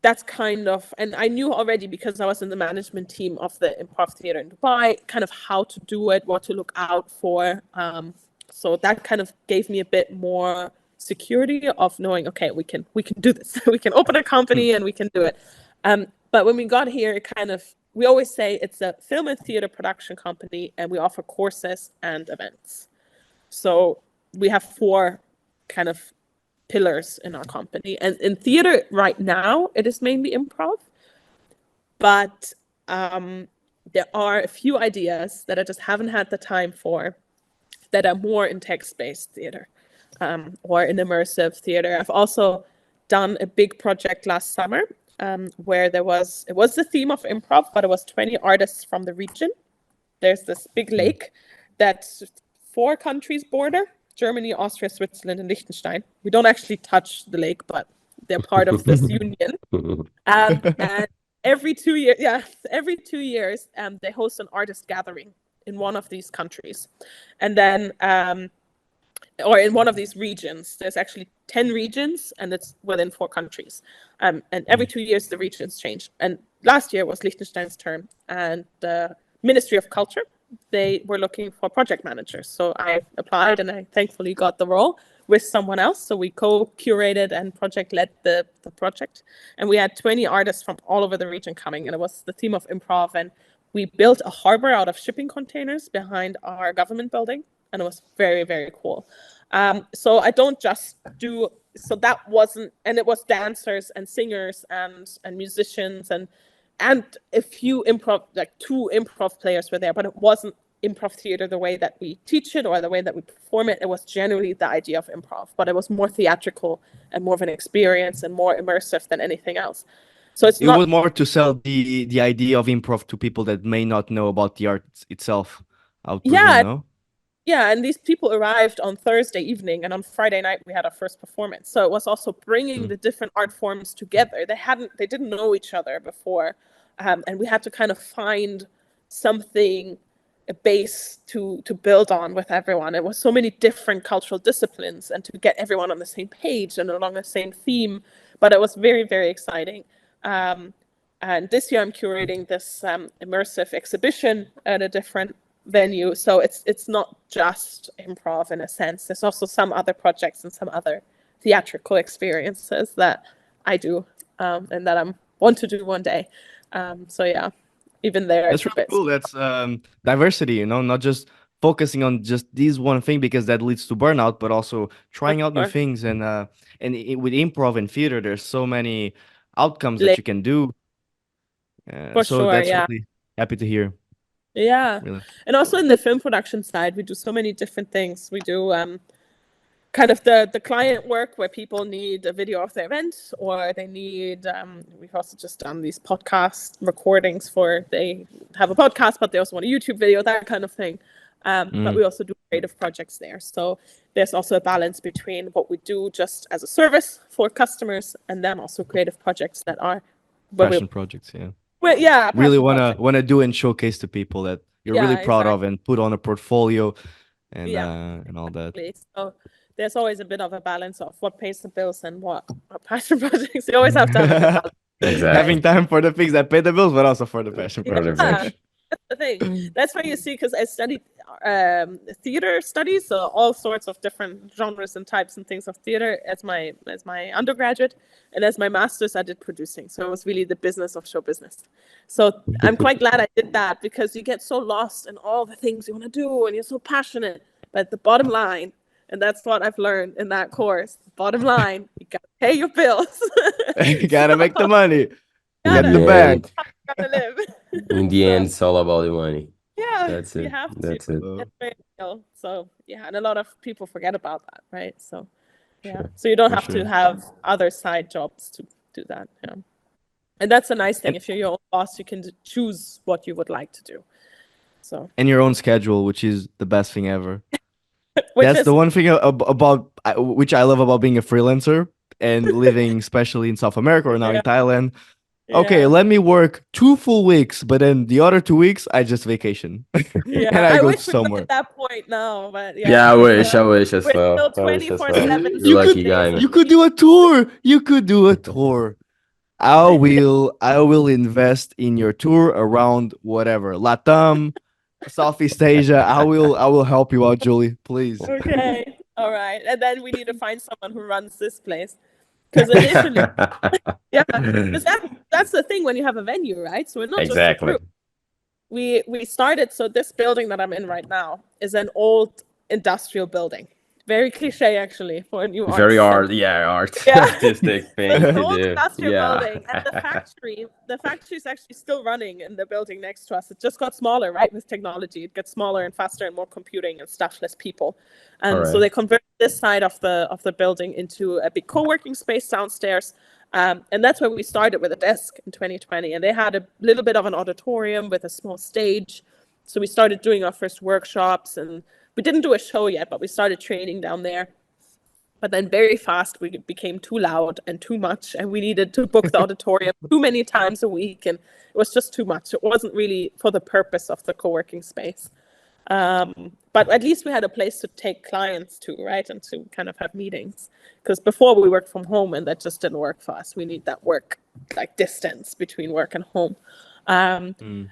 that's kind of, and I knew already because I was in the management team of the improv theater in Dubai, kind of how to do it, what to look out for. So that kind of gave me a bit more security of knowing, okay, we can do this. We can open a company and we can do it. But when we got here, it kind of, we always say it's a film and theater production company, and we offer courses and events. So we have four kind of pillars in our company. And in theater right now, it is mainly improv, but there are a few ideas that I just haven't had the time for that are more in text-based theater or in immersive theater. I've also done a big project last summer where it was the theme of improv, but it was 20 artists from the region. There's this big lake that's 4 countries border: Germany, Austria, Switzerland, and Liechtenstein. We don't actually touch the lake, but they're part of this union. And every 2 years, they host an artist gathering in one of these countries. And then, or in one of these regions. There's actually 10 regions, and it's within 4 countries. And every 2 years, the regions change. And last year was Liechtenstein's turn, and the Ministry of Culture, they were looking for project managers. So I applied, and I thankfully got the role with someone else. So we co-curated and project-led the project. And we had 20 artists from all over the region coming, and it was the theme of improv. And we built a harbor out of shipping containers behind our government building, and it was very, very cool. So I don't just do, so that wasn't, and it was dancers and singers and musicians and a few improv, like 2 improv players were there, but it wasn't improv theater the way that we teach it or the way that we perform it. It was generally the idea of improv, but it was more theatrical and more of an experience and more immersive than anything else. So it was more to sell the idea of improv to people that may not know about the art itself. I would presume, no? Yeah, and these people arrived on Thursday evening, and on Friday night we had our first performance. So it was also bringing the different art forms together. They didn't know each other before, and we had to kind of find something, a base to build on with everyone. It was so many different cultural disciplines, and to get everyone on the same page and along the same theme. But it was very, very exciting. And this year I'm curating this immersive exhibition at a different venue. So it's not just improv in a sense. There's also some other projects and some other theatrical experiences that I do and that I want to do one day. So yeah, even there. That's really cool. That's diversity, not just focusing on just this one thing, because that leads to burnout, but also trying out new things. And with improv and theater, there's so many outcomes that you can do. So that's really happy to hear. Yeah. Really. And also in the film production side, we do so many different things. We do kind of the client work where people need a video of their event, or they need, we've also just done these podcast recordings for, they have a podcast, but they also want a YouTube video, that kind of thing. But we also do creative projects there. So there's also a balance between what we do just as a service for customers, and then also creative projects that are passion projects, yeah. Well, yeah, really wanna do and showcase to people that you're really proud of and put on a portfolio and all that. So there's always a bit of a balance of what pays the bills and what passion projects. You always have to have a balance. Exactly. Having time for the things that pay the bills, but also for the passion projects. That's the thing. That's why you see, because I studied theater studies, so all sorts of different genres and types and things of theater as my undergraduate, and as my master's I did producing. So it was really the business of show business. So I'm quite glad I did that, because you get so lost in all the things you want to do and you're so passionate, but the bottom line, and that's what I've learned in that course, the bottom line, you gotta pay your bills. You gotta make the money. Get the bag. In the end, it's all about the money. Yeah, that's it. You have to. That's it. That's very real. So yeah, and a lot of people forget about that, right? So yeah, so you don't have to have other side jobs to do that. Yeah, and that's a nice thing. If you're your own boss, you can choose what you would like to do. So and your own schedule, which is the best thing ever. That's the one thing about which I love about being a freelancer and living, especially in South America or now in Thailand. Okay, let me work 2 full weeks, but then the other 2 weeks I just vacation. Yeah, and I go wish somewhere. At that point now, but I wish as well. 24/7. You're lucky guy, man. You could do a tour. You could do a tour. I will invest in your tour around whatever, Latam, Southeast Asia. I will help you out, Julie, please. Okay. all right. And then we need to find someone who runs this place. Because initially, yeah, because that's the thing when you have a venue, right? So we're not just Exactly. recruit. We started, so this building that I'm in right now is an old industrial building. Very cliche, actually, for a new art Very center. Yeah. artistic So thing it's an to old do. industrial Yeah. building, and the factory is actually still running in the building next to us. It just got smaller, right? With technology, it gets smaller and faster and more computing and stuff, less people. All And so right. they converted this side of the building into a big co-working space downstairs. And that's where we started with a desk in 2020. And they had a little bit of an auditorium with a small stage. So we started doing our first workshops, and we didn't do a show yet, but we started training down there. But then very fast, we became too loud and too much, and we needed to book the auditorium too many times a week, and it was just too much. It wasn't really for the purpose of the co-working space. But at least we had a place to take clients to, right, and to kind of have meetings. Because before we worked from home, and that just didn't work for us. We need that work, like distance between work and home. And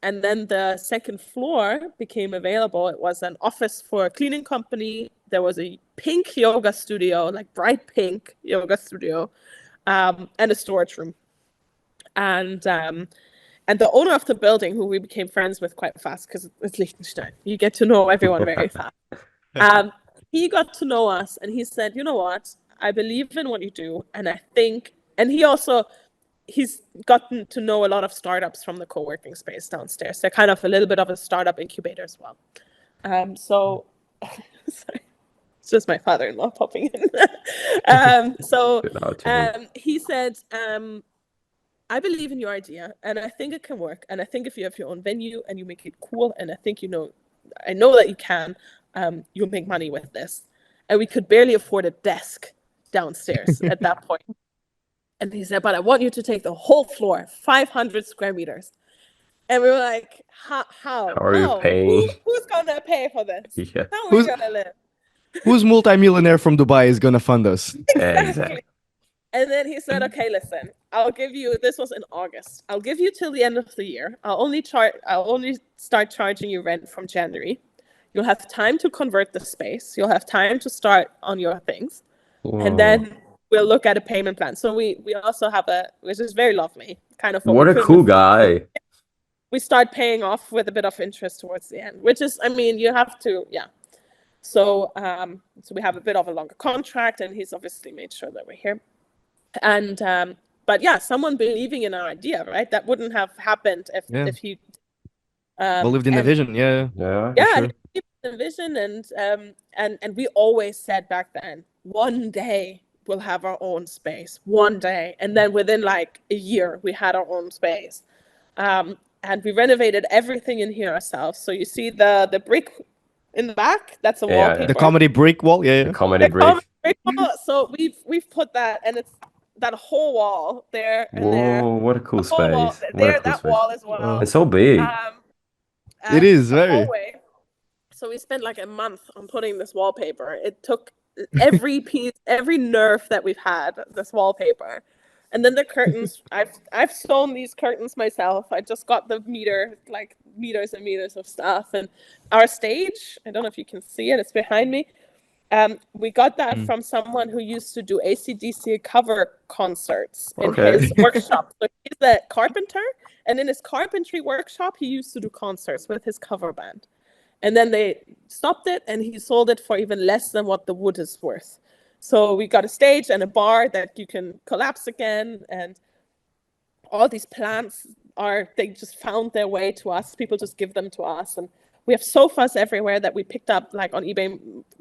then the second floor became available. It was an office for a cleaning company. There was a pink yoga studio, like bright pink yoga studio, and a storage room. And the owner of the building, who we became friends with quite fast, because it's Liechtenstein, you get to know everyone very fast. He got to know us, and he said, "You know what? I believe in what you do, and I think." And he's gotten to know a lot of startups from the co-working space downstairs. They're kind of a little bit of a startup incubator as well. So, sorry, it's just my father-in-law popping in. Good out to him. He said, I believe in your idea, and I think it can work. And I think if you have your own venue and you make it cool, and I think I know that you can, you'll make money with this. And we could barely afford a desk downstairs at that point. And he said, but I want you to take the whole floor, 500 square meters. And we were like, how? How are you paying? Who's going to pay for this? Yeah. How are we Who's going to live? who's multimillionaire from Dubai is gonna fund us? Exactly. And then he said, okay, listen, I'll give you, this was in August, I'll give you till the end of the year. I'll only start charging you rent from January. You'll have time to convert the space. You'll have time to start on your things. And then we'll look at a payment plan. So we also have which is very lovely, kind of what What we a couldn't cool afford. guy. We start paying off with a bit of interest towards the end, which is, I mean, you have to, yeah. So we have a bit of a longer contract, and he's obviously made sure that we're here. And but yeah, someone believing in our idea, right? That wouldn't have happened if he Believed in the vision, yeah. Yeah. yeah, sure. he believed in the vision, and we always said back then, one day we'll have our own space, one day. And then within like a year, we had our own space. And we renovated everything in here ourselves. So you see the brick in the back, that's a Yeah, wallpaper. The comedy brick wall, yeah. The comedy The brick. brick wall. So we've put that, and it's that whole wall there and there. Whoa, what a cool The whole wall space. What a there, cool that space. wall as well. It's so big. It is The very. hallway. So we spent like a month on putting this wallpaper. It took every piece, every nerve that we've had, this wallpaper. And then the curtains, I've sewn these curtains myself. I just got the meters and meters of stuff. And our stage, I don't know if you can see it, it's behind me. We got that from someone who used to do AC/DC cover concerts in his workshop. So he's a carpenter, and in his carpentry workshop, he used to do concerts with his cover band. And then they stopped it, and he sold it for even less than what the wood is worth. So we got a stage and a bar that you can collapse again, and all these plants they just found their way to us. People just give them to us, and we have sofas everywhere that we picked up like on eBay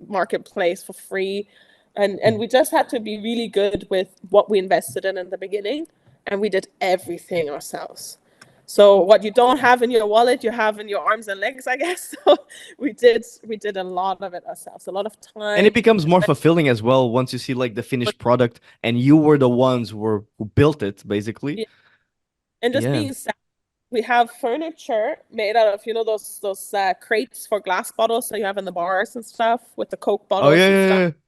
Marketplace for free. And we just had to be really good with what we invested in the beginning, and we did everything ourselves. So what you don't have in your wallet, you have in your arms and legs, I guess. So we did a lot of it ourselves, a lot of time. And it becomes more fulfilling as well once you see like the finished product and you were the ones who built it, basically. Yeah. And just being sad, we have furniture made out of, those crates for glass bottles that you have in the bars and stuff with the Coke bottles and stuff.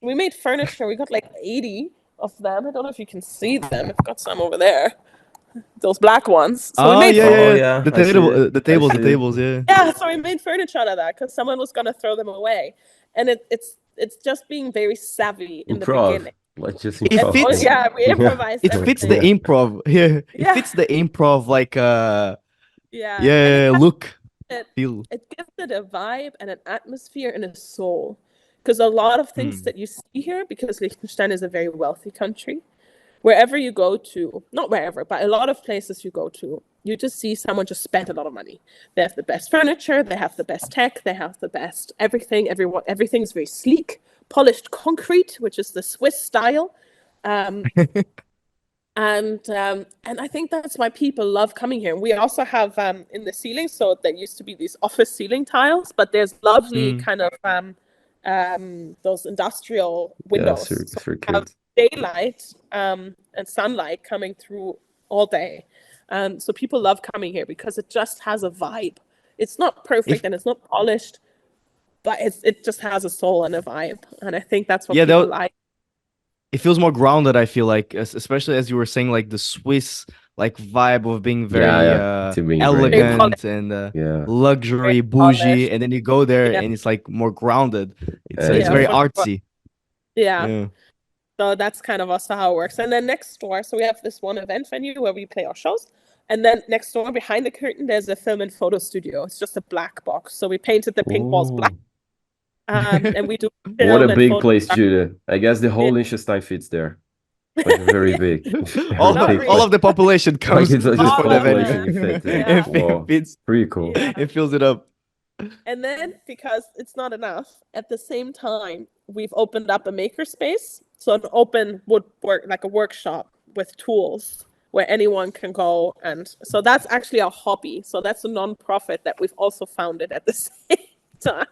We made furniture. We got like 80 of them. I don't know if you can see them. I've got some over there. those black ones. So we Oh made yeah, Oh yeah, yeah. yeah, The I see table, it. the I tables, the see it. tables. Yeah. yeah, so we made furniture out of that because someone was gonna throw them away, and it's just being very savvy in the Improv. beginning. Like just It And oh fits. improv. yeah, we Yeah. improvised It fits the everything. Yeah. improv. Yeah, it Yeah, fits the improv like yeah, and yeah, look, it feel. it gives it a vibe and an atmosphere and a soul. Because a lot of things Mm. that you see here, because Liechtenstein is a very wealthy country, wherever you go to, not wherever, but a lot of places you go to, you just see someone just spent a lot of money. They have the best furniture, they have the best tech, they have the best everything. Everything's very sleek, polished concrete, which is the Swiss style. Um, and I think that's why people love coming here. We also have in the ceiling, so there used to be these office ceiling tiles, but there's lovely Mm. kind of those industrial Yeah, windows. So for we have kids. daylight and sunlight coming through all day. So people love coming here because it just has a vibe. It's not perfect If and it's not polished, but it just has a soul and a vibe. And I think that's what yeah, people that like. it feels more grounded. I feel like, especially as you were saying, like the Swiss like vibe of being Yeah, very yeah. To being great. Very Yeah. polished, elegant and Yeah. very luxury, bougie, polished. and then you go there Yeah, and it's like more grounded. It's yeah, very Exactly. for sure. artsy. Yeah. Yeah. So that's kind of also how it works. And then next door, so we have this one event venue where we play our shows. And then next door, behind the curtain, there's a film and photo studio. It's just a black box. So we painted the pink walls black, Oh, and we do what a film and big photo. place, Julia. I guess the whole Yeah. Liechtenstein fits there. Like very big. Very all Not big all place. of really. the population Like comes it's just for All the of venue. population them. you fit in. Yeah. Wow. Fits Pretty cool. Yeah. it fills it up. And then, because it's not enough, at the same time, we've opened up a makerspace. So an open woodwork, like a workshop with tools where anyone can go. And so that's actually a hobby. So that's a non-profit that we've also founded at the same time.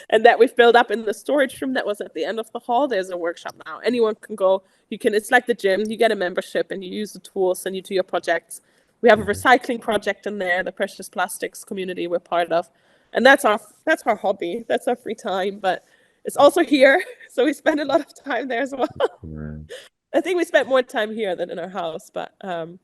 And that we've built up in the storage room that was at the end of the hall. There's a workshop now. Anyone can go. It's like the gym. You get a membership and you use the tools and you do your projects. We have a Mhm. recycling project in there, the precious plastics community we're part of. And that's our hobby. That's our free time. But it's also here. So we spend a lot of time there as well. Right. I think we spent more time here than in our house, but yeah.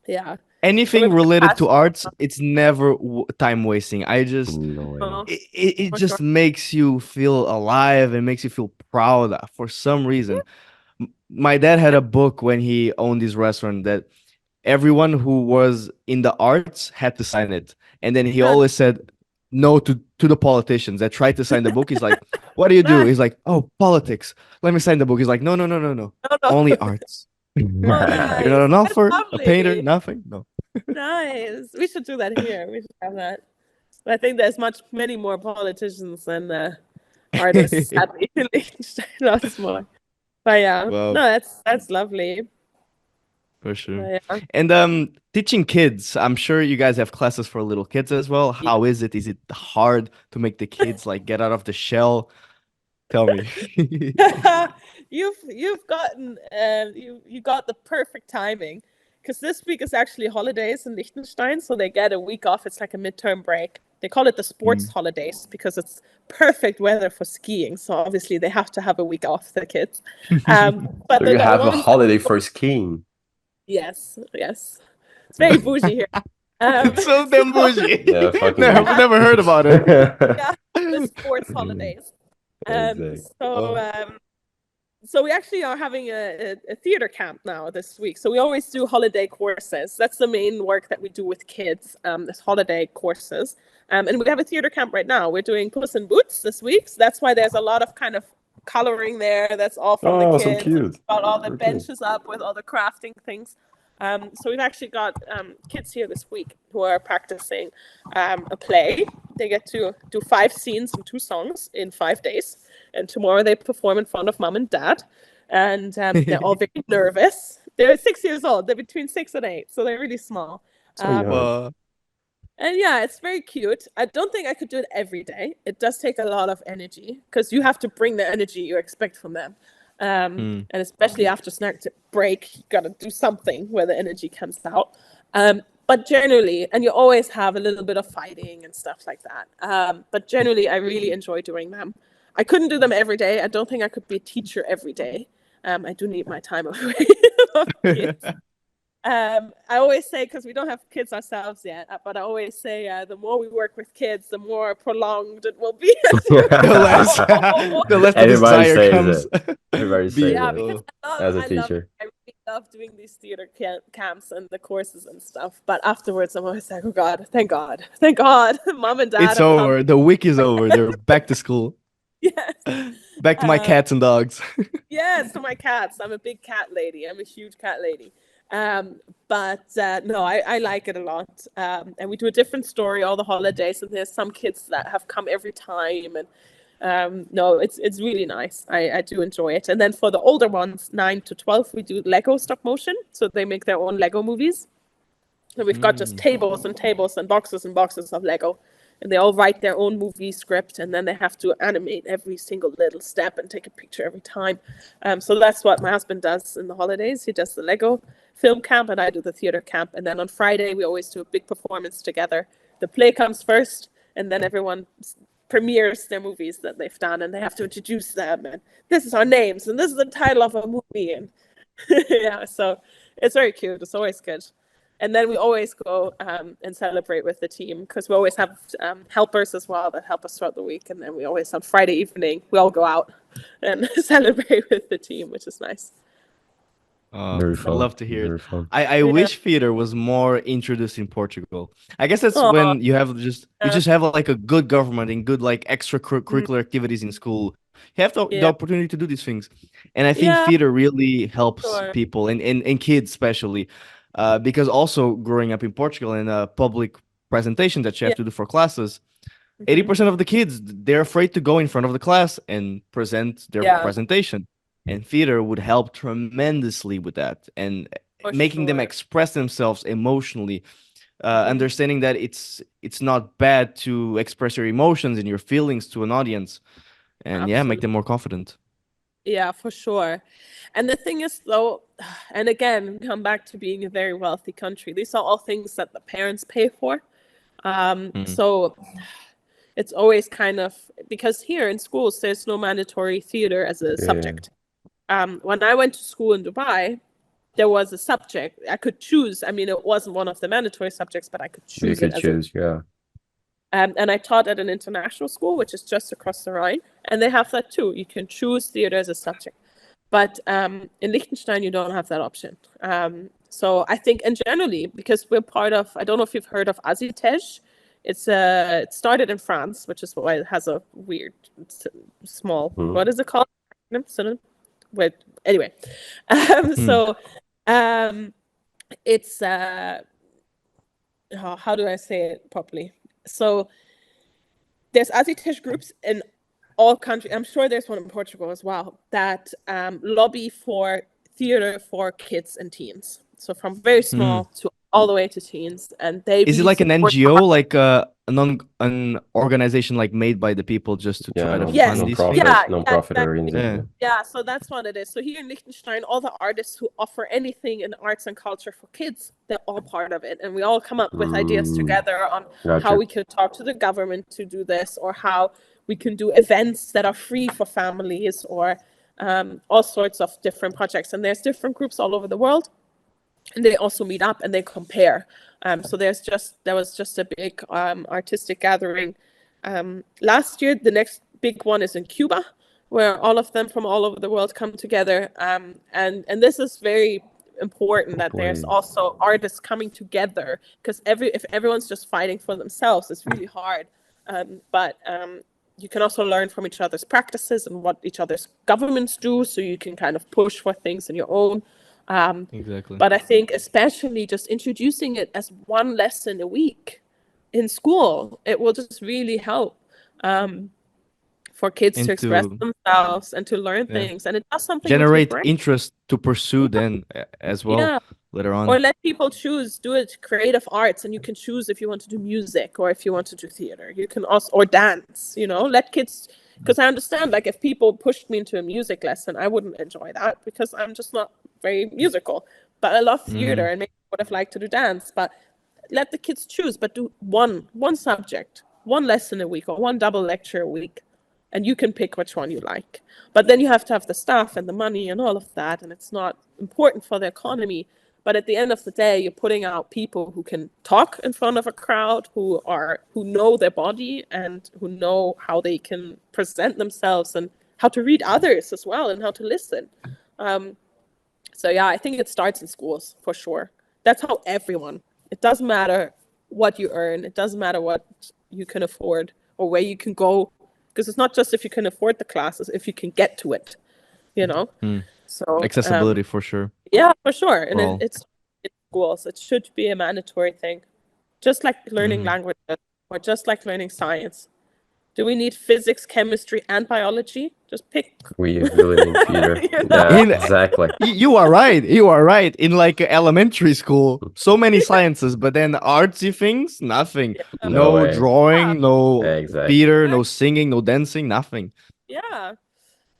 So we're Anything very related to passionate arts, it's never time wasting. I just No way. about it for sure. just makes you feel alive and makes you feel proud for some reason. My dad had a book when he owned his restaurant that everyone who was in the arts had to sign it. And then he Yeah. always said no to the politicians that tried to sign the book. He's like, what do you do? Nice. He's like, oh, politics. Let me sign the book. He's like, no, no, no, no, no. No, no. Only arts. Oh, You're not nice. an That's author, a painter, lovely. nothing. No. Nice. We should do that here. We should have that. But I think there's many more politicians than artists, sadly, in Liechtenstein. Lots more. But yeah, no, Wow, that's lovely. for sure. But yeah. And teaching kids, I'm sure you guys have classes for little kids as well. How is it? Is it hard to make the kids like get out of the shell? Tell me. You've gotten you got the perfect timing because this week is actually holidays in Liechtenstein, so they get a week off. It's like a midterm break. They call it the sports Mm. holidays because it's perfect weather for skiing. So obviously they have to have a week off, the kids. But So you the have a ones that, holiday for skiing. yes, yes, it's very bougie here. So damn bougie. Yeah, fucking Never heard about it. Yeah, the sports holidays. Exactly. So Oh. so we actually are having a theater camp now this week. So we always do holiday courses. That's the main work that we do with kids, is holiday courses. And we have a theater camp right now. We're doing Puss in Boots this week. So that's why there's a lot of kind of coloring there. That's all from the Oh, so kids. cute. Got all the So cute. benches up with all the crafting things. So we've actually got kids here this week who are practicing a play. They get to do 5 scenes and 2 songs in 5 days. And tomorrow they perform in front of mom and dad. And they're all very nervous. They're 6 years old. They're between 6 and 8, so they're really small. So young. And yeah, it's very cute. I don't think I could do it every day. It does take a lot of energy because you have to bring the energy you expect from them. Mm. And especially after snack break, you got to do something where the energy comes out. But generally, and you always have a little bit of fighting and stuff like that. But generally, I really enjoy doing them. I couldn't do them every day. I don't think I could be a teacher every day. I do need my time away from kids. I always say, because we don't have kids ourselves yet, but I always say the more we work with kids, the more prolonged it will be as you The less, grow. the less the Everybody desire says comes. it. Everybody says Yeah, it because Oh, as a I love teacher. I really love doing these theater camps and the courses and stuff. But afterwards, I'm always like, oh God, thank God, mom and dad it's have come. over. The week is over. They're back to school. Yes, Back to my uh, cats and dogs. yes, to my cats. I'm a big cat lady. I'm a huge cat lady. But no, I like it a lot. And we do a different story all the holidays, and there's some kids that have come every time, and no, it's really nice. I do enjoy it. And then for the older ones, 9 to 12, we do Lego stop motion, so they make their own Lego movies. And we've got just Mm. tables and tables and boxes of Lego. And they all write their own movie script, and then they have to animate every single little step and take a picture every time. So that's what my husband does in the holidays. He does the Lego film camp, and I do the theater camp. And then on Friday, we always do a big performance together. The play comes first, and then everyone premieres their movies that they've done, and they have to introduce them. And this is our names, and this is the title of a movie. And yeah, so it's very cute. It's always good. And then we always go and celebrate with the team, because we always have helpers as well that help us throughout the week. And then we always, on Friday evening, we all go out and celebrate with the team, which is nice. Very I fun. love to hear it. Very fun. I Yeah. wish theater was more introduced in Portugal. I guess that's Oh, when you yeah. just have like a good government and good like Mm, extracurricular activities in school. You have the yeah. opportunity to do these things. And I think Yeah, theater really helps sure. people and kids especially. Because also growing up in Portugal and a public presentation that you have Yeah. to do for classes, Hmm. 80% of the kids they're afraid to go in front of the class and present their Yeah, presentation, and theater would help tremendously with that and for making them sure. express themselves emotionally, Hmm. understanding that it's not bad to express your emotions and your feelings to an audience, and yeah, make them Absolutely. more confident. Yeah, for sure. And the thing is, though, and again, come back to being a very wealthy country. These are all things that the parents pay for. Mm, So it's always kind of, because here in schools, there's no mandatory theater as a Yeah. subject. When I went to school in Dubai, there was a subject I could choose. I mean, it wasn't one of the mandatory subjects, but I could You choose it could as a. choose. Yeah. And I taught at an international school, which is just across the Rhine, and they have that too. You can choose theater as a subject. But in Liechtenstein, you don't have that option. So I think, and generally, because we're part of, I don't know if you've heard of Azitej. It started in France, which is why it has a weird, small, Mhm. what is it called? Synonym? Wait, anyway. mm. So um, it's, how do I say it properly? So there's Azitesh groups in all countries. I'm sure there's one in Portugal as well that lobby for theater for kids and teens. So from very Mm. small to all the way to teens, and they Is it really like an support. NGO, like an organization like made by the people just to Yeah. try to Non Yes, fund these non-profit things? yeah, yeah, non-profit exactly. Yeah. organization. Yeah, so that's what it is. So here in Liechtenstein, all the artists who offer anything in arts and culture for kids, they're all part of it. And we all come up with ideas Mm, together on how gotcha. we could talk to the government to do this, or how we can do events that are free for families, or all sorts of different projects. And there's different groups all over the world, and they also meet up and they compare. So there was just a big artistic gathering last year. The next big one is in Cuba, where all of them from all over the world come together. And this is very important, that there's Wait. also artists coming together, because if everyone's just fighting for themselves, it's really hard. But you can also learn from each other's practices and what each other's governments do, so you can kind of push for things in your own. Um, Exactly. but I think especially just introducing it as one lesson a week in school, it will just really help um, for kids to And express to themselves and to learn yeah, things. And it does something with your generate brain. interest to pursue Yeah. then as well Yeah. later Or on. let people choose, do it creative arts, and you can choose if you want to do music or if you want to do theater. You can also, or dance, let kids, because I understand, like, if people pushed me into a music lesson, I wouldn't enjoy that because I'm just not very musical. But I love theater, Mm, and maybe I would have liked to do dance. But let the kids choose, but do one subject, one lesson a week, or one double lecture a week, and you can pick which one you like. But then you have to have the staff and the money and all of that, and it's not important for the economy. But at the end of the day, you're putting out people who can talk in front of a crowd, who know their body and who know how they can present themselves and how to read others as well and how to listen. So yeah, I think it starts in schools for sure. That's how everyone. It doesn't matter what you earn. It doesn't matter what you can afford or where you can go, because it's not just if you can afford the classes, if you can get to it, you know. So Accessibility for sure. yeah, for sure. And Well, it's in schools. It should be a mandatory thing, just like learning languages or just like learning science. Do we need physics, chemistry, and biology? Just pick. We really need theater. You know? Yeah, In- exactly. you are right. You are right. In like elementary school, so many sciences, but then artsy things, nothing. Yeah. No No way. drawing, no Exactly. theater, no singing, no dancing, nothing. Yeah,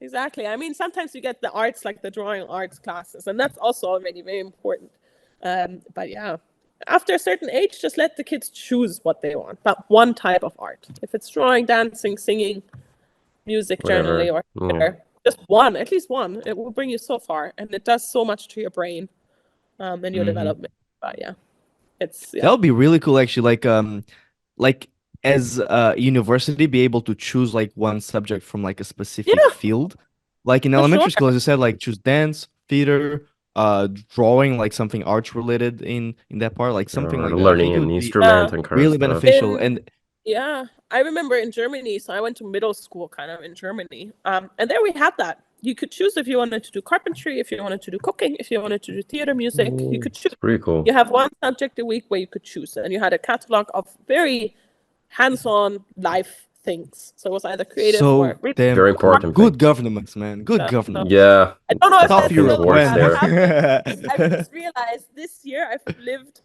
exactly. I mean, sometimes you get the arts, like the drawing arts classes, and that's also already very important. But yeah, after a certain age, just let the kids choose what they want, but one type of art. If it's drawing, dancing, singing, music Whatever. generally, or theater, just one, at least one. It will bring you so far, and it does so much to your brain and your development. But yeah, That would be really cool, actually. Like as a university, be able to choose like one subject from like a specific Yeah, field. Like in for elementary sure. school, as you said, like choose dance, theater, drawing, like something arts related in that part, like something Or like that. I learning think it an would be instrument and kind of really stuff. beneficial. And Yeah, I remember in Germany, so I went to middle school kind of in Germany. And there we had that. You could choose if you wanted to do carpentry, if you wanted to do cooking, if you wanted to do theater music, you could choose. It's pretty cool. You have one subject a week where you could choose, and you had a catalog of very hands-on life things. So it was either creative or so really damn Very cool. important Good thing. governance, man. Good so governance. Yeah, I don't know if Top that's things Europe, still works when? there. I've just realized this year I've lived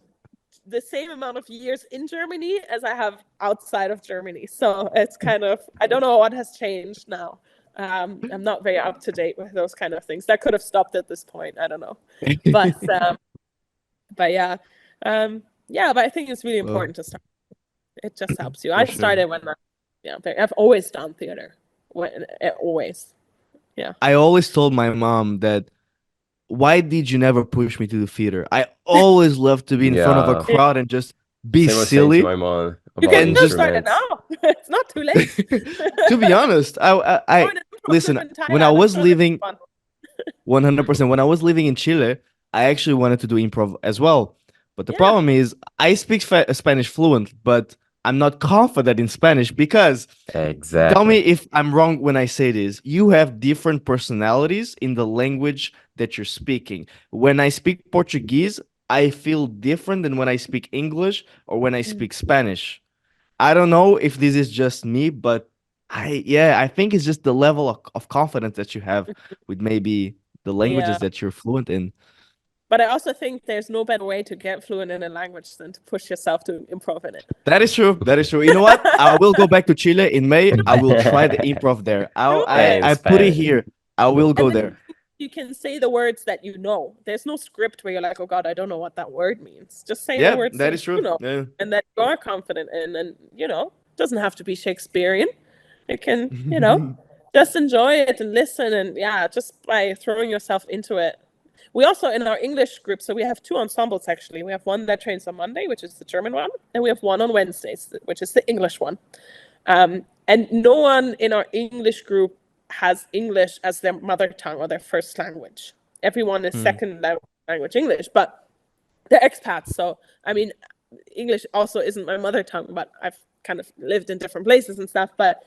the same amount of years in Germany as I have outside of Germany. So it's kind of, I don't know what has changed now. I'm not very up to date with those kind of things. That could have stopped at this point. I don't know. But yeah. Yeah, but I think it's really Well, important to start. It just helps you. for I sure. started when I've always done theater. Always. Yeah. I always told my mom that why did you never push me to the theater? I always loved to be in front of a Yeah. crowd and just be Same was saying to silly. my mom You about can just start it instruments. now. It's not too late. To be honest, I Join an improv listen, group in when I Thailand. I'm was sure that'd be living fun. 100%, when I was living in Chile, I actually wanted to do improv as well. But the Yeah. problem is I speak Spanish fluent, but I'm not confident in Spanish because tell me Exactly. if I'm wrong when I say this. You have different personalities in the language that you're speaking. When I speak Portuguese, I feel different than when I speak English or when I speak Spanish. I don't know if this is just me, but I think it's just the level of confidence that you have with maybe the languages Yeah. that you're fluent in. But I also think there's no better way to get fluent in a language than to push yourself to improv in it. That is true. That is true. You know what? I will go back to Chile in May. I will try the improv there. Do In I it. put it Spanish. here. I will go And then there. you can say the words that you know. There's no script where you're like, oh God, I don't know what that word means. Just say the Yeah, words that is you true. know Yeah. and that you are confident in. And, doesn't have to be Shakespearean. It can, just enjoy it and listen. And yeah, just by throwing yourself into it. We also, in our English group, so we have two ensembles actually. We have one that trains on Monday, which is the German one, and we have one on Wednesdays, which is the English one. And no one in our English group has English as their mother tongue or their first language. Everyone is second language English, but they're expats. So, I mean, English also isn't my mother tongue, but I've kind of lived in different places and stuff. But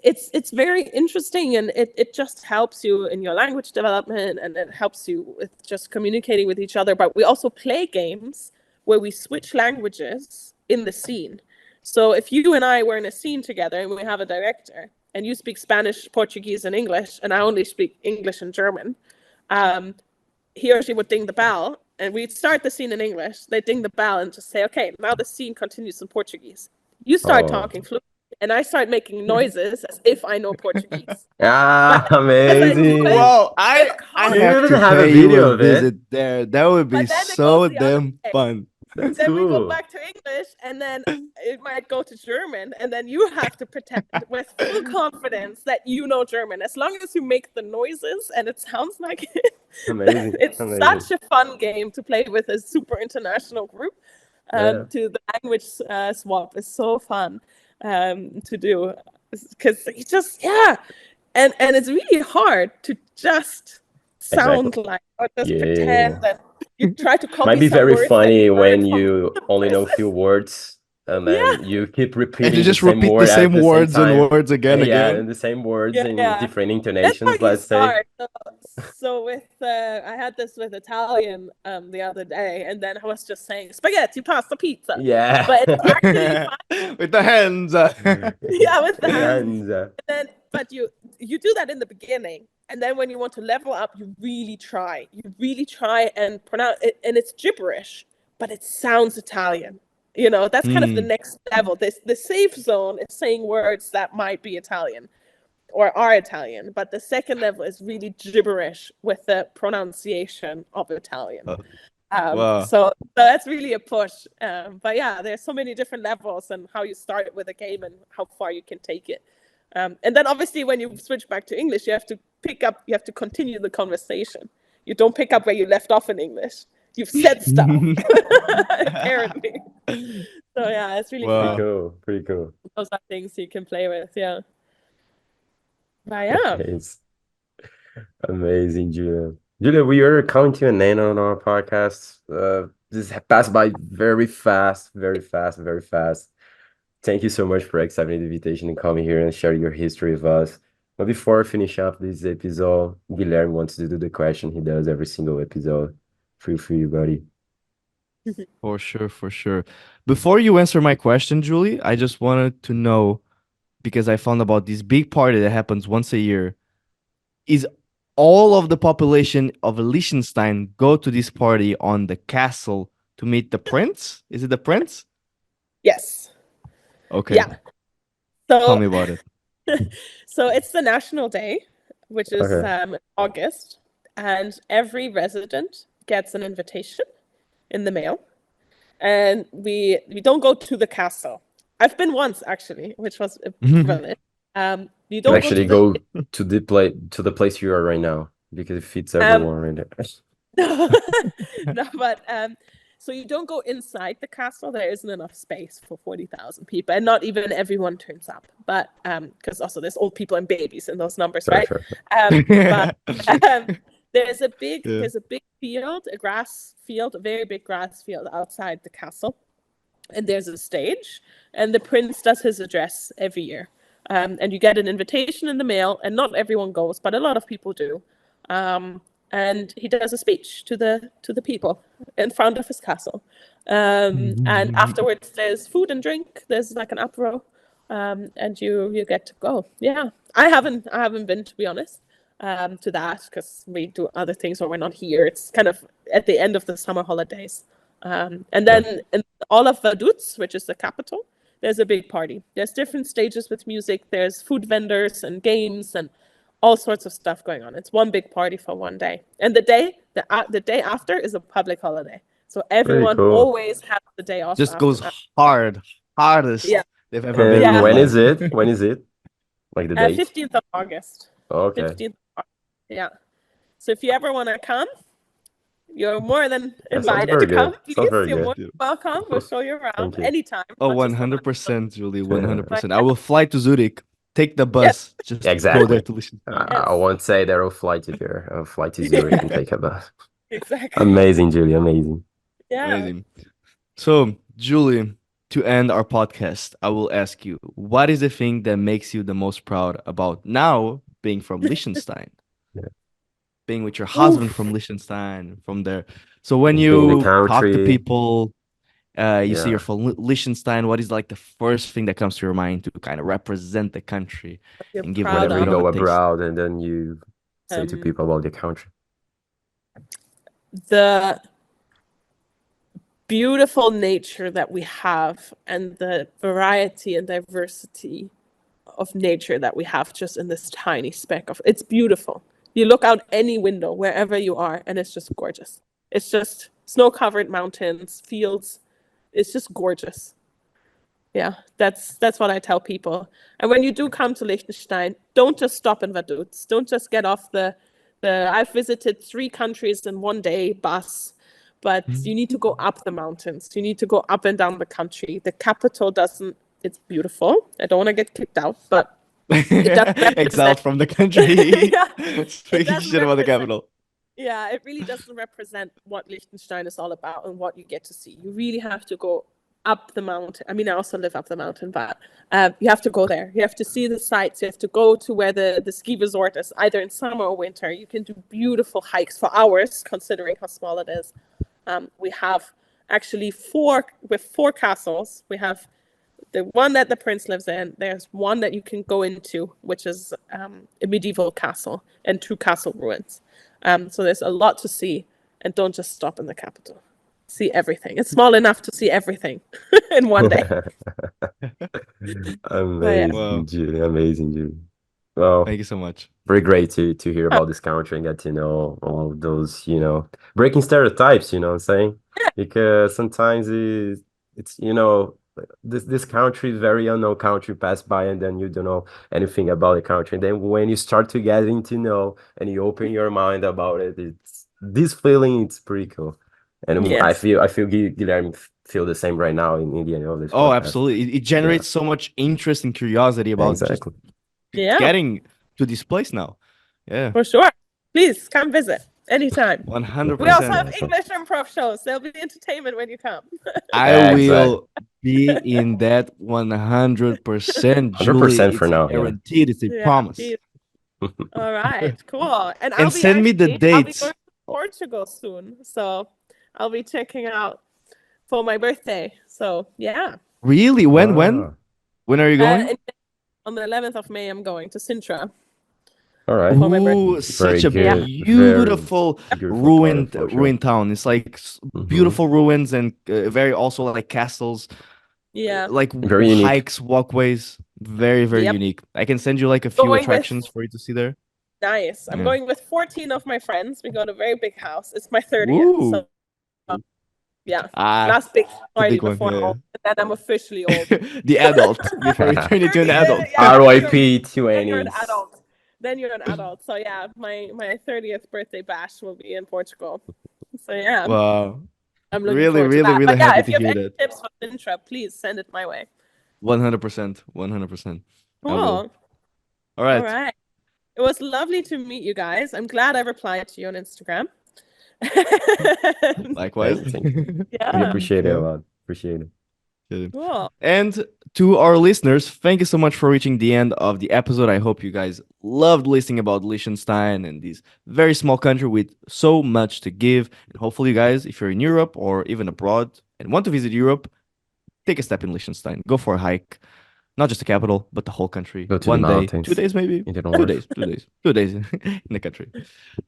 it's very interesting, and it just helps you in your language development, and it helps you with just communicating with each other. But we also play games where we switch languages in the scene. So if you and I were in a scene together and we have a director and you speak Spanish, Portuguese, and English, and I only speak English and German, he or she would ding the bell, and we'd start the scene in English. They ding the bell and just say, okay, now the scene continues in Portuguese. You start Oh. talking fluently, and I start making noises as if I know Portuguese. Ah, But as I do amazing. it, Wow, I it's You have even to have a pay you video a of it. visit there. That would be But then it so goes the other damn way. fun. That's Then we go cool. back to English, and then it might go to German, and then you have to pretend with full confidence that you know German. As long as you make the noises and it sounds like it, Amazing. it's Amazing. such a fun game to play with a super international group. Yeah. To the language swap is so fun to do because you just and it's really hard to just Exactly. sound like or just Yeah. pretend that you try to Might copy be some very words that funny you heard when from you the only know a person. few words and Yeah, then you keep And you repeating the just same repeat the word at same the same words and time. words again, Yeah, again. and the same words yeah, in yeah. different That's how intonations, you let's say. start. So with I had this with Italian the other day, and then I was just saying spaghetti, pasta, pizza, Yeah. but it's actually fun. With the hands. Yeah, with the With the hands. hands. And then, but you do that in the beginning, and then when you want to level up, you really try. You really try and pronounce it, and it's gibberish, but it sounds Italian. You know, that's kind of the Hmm. next level. The safe zone is saying words that might be Italian or are Italian, but the second level is really gibberish with the pronunciation of Italian. Oh, wow. So that's really a push. But yeah, there's so many different levels and how you start with a game and how far you can take it. And then obviously when you switch back to English, you have to you have to continue the conversation. You don't pick up where you left off in English. You've said stuff, apparently. So yeah, it's really Pretty fun. Wow. cool. Pretty cool. Those are things you can play with, yeah. But yeah. It's amazing, Julia. Julia, we are coming to an end on our podcast. This passed by very fast, very fast, very fast. Thank you so much for accepting the invitation and coming here and share your history with us. But before I finish up this episode, Guilherme wants to do the question he does every single episode. Feel free, buddy. For sure, for sure. Before you answer my question, Julie, I just wanted to know because I found about this big party that happens once a year. Is all of the population of Liechtenstein go to this party on the castle to meet the prince? Is it the prince? Yes. Okay, Yeah. tell So me about it. so it's the national day, which is Okay. August, and every resident gets an invitation in the mail. And we don't go to the castle. I've been once actually, which was brilliant. You You don't go actually to the go to the place you are right now because it fits um, everyone right there. no, no, but so you don't go inside the castle. There isn't enough space for 40,000 people, and not even everyone turns up. But because also there's old people and babies in those numbers, Sure, right? sure. But um, Yeah. there's a big field, a grass field, a very big grass field outside the castle, and there's a stage, and the prince does his address every year. And you get an invitation in the mail, and not everyone goes, but a lot of people do. Um, and he does a speech to the people in front of his castle. And afterwards, there's food and drink. There's like an apero, and you get to go. Yeah, I haven't been, to be honest, to that because we do other things or we're not here. It's kind of at the end of the summer holidays. And Yeah. then in all of Vaduz, which is the capital, there's a big party. There's different stages with music. There's food vendors and games and all sorts of stuff going on. It's one big party for one day. And the day after is a public holiday. So Pretty everyone cool. always has the day off Just after goes that. hard, hardest Yeah, they've ever been in And their yeah. when is life. it? When is it? Like the date? 15th of August. Okay. 15th. Yeah. So if you ever want to come, you're more than That sounds invited very to come, good. Sounds please. very You're more good. than welcome. We'll show you around Thank you. anytime, Oh, not just the night. 100%, Julie, But 100%. I will fly to Zurich, take the yes, bus, just go there Exactly. to Liechtenstein. I yes, won't say that I'll fly to there. I'll fly to Zurich and take a bus. exactly. Amazing, Julie. Amazing. Yeah. Amazing. So, Julie, to end our podcast, I will ask you, what is the thing that makes you the most proud about now being from Liechtenstein? Yeah. Being with your husband Oof. from Liechtenstein, from there. So when Being in the you talk to country. people, you see Yeah. you're from Liechtenstein, what is like the first thing that comes to your mind to kind of represent the country You're and give proud whatever Whenever you it of. all go it takes? abroad and then you say to Um, people about the country. the beautiful nature that we have and the variety and diversity of nature that we have just in this tiny speck of it's beautiful. You look out any window wherever you are and it's just gorgeous. It's just snow-covered mountains, fields, it's just gorgeous. Yeah, that's what I tell people. And when you do come to Liechtenstein, don't just stop in Vaduz. Don't just get off the I've visited 3 countries in one day bus, but you need to go up the mountains. You need to go up and down the country. The capital doesn't, it's beautiful. I don't want to get kicked out, but it doesn't Exiled represent. from the country. Yeah, it Speaking doesn't shit about the represent. capital. Yeah, it really doesn't represent what Liechtenstein is all about and what you get to see. You really have to go up the mountain. I mean, I also live up the mountain, but you have to go there. You have to see the sights. You have to go to where the ski resort is, either in summer or winter. You can do beautiful hikes for hours, considering how small it is. We have actually 4 castles. We have the one that the prince lives in. There's one that you can go into, which is a medieval castle, and 2 castle ruins. So there's a lot to see, and don't just stop in the capital. See everything. It's small enough to see everything in one day. Amazing, Wow. Julie. Amazing, Julie. Well, Thank you so much. very great to hear about this country and get to know all of those, breaking stereotypes, you know what I'm saying? Because sometimes it's this country is very unknown country, pass by and then you don't know anything about the country. And then when you start to getting to know and you open your mind about it, it's this feeling, it's pretty cool. And I Yes. feel Guilherme feel the same right now in the end of this Oh, podcast. absolutely. It generates so much interest and curiosity about just Exactly. Yeah. getting to this place now. Yeah. For sure. Please come visit anytime. 100%. We also have Awesome. English improv shows. There'll be entertainment when you come. I Exactly. will be in that 100%, Julie. 100% for It's now, a yeah. guaranteed. It's a Yeah, promise. please. All right, cool. And And send me the I'll be dates. going to Portugal soon, so I'll be checking out for my birthday. So yeah, Really? When? Ah, When are you going? on the 11th of May, I'm going to Sintra all right. for my birthday. Ooh, such a good. beautiful Beautiful ruined part, for sure. ruined town. It's like Mhm. beautiful ruins and very also like castles, Yeah, like Very unique. hikes, walkways. Very, very Yep. unique. I can send you like a few Going with- attractions for you to see there. nice. I'm Yeah. going with 14 of my friends. We got a very big house. It's my 30th, Ooh. so yeah, Ah, last big party big one, before I'm yeah. old, and then I'm officially old. the adult before you turn into an adult. Yeah, RYP then you're an 20s. adult. Then you're an adult. So yeah, my 30th birthday bash will be in Portugal. So yeah, Wow. I'm looking Really, forward to really, that. really But yeah, happy if to you have hear any that. tips for Sintra, please send it my way. 100%. 100%. I will. Cool. All right. All right. It was lovely to meet you guys. I'm glad I replied to you on Instagram. Likewise. Thank you. We Yeah. appreciate it Yeah. a lot. Appreciate it. Cool. And to our listeners, thank you so much for reaching the end of the episode. I hope you guys loved listening about Liechtenstein and this very small country with so much to give. And hopefully, you guys, if you're in Europe or even abroad and want to visit Europe, take a step in Liechtenstein. Go for a hike. Not just the capital, but the whole country. Go to the One day, mountains. 2 days maybe. In the 2 north. days, 2 days, 2 days in the country.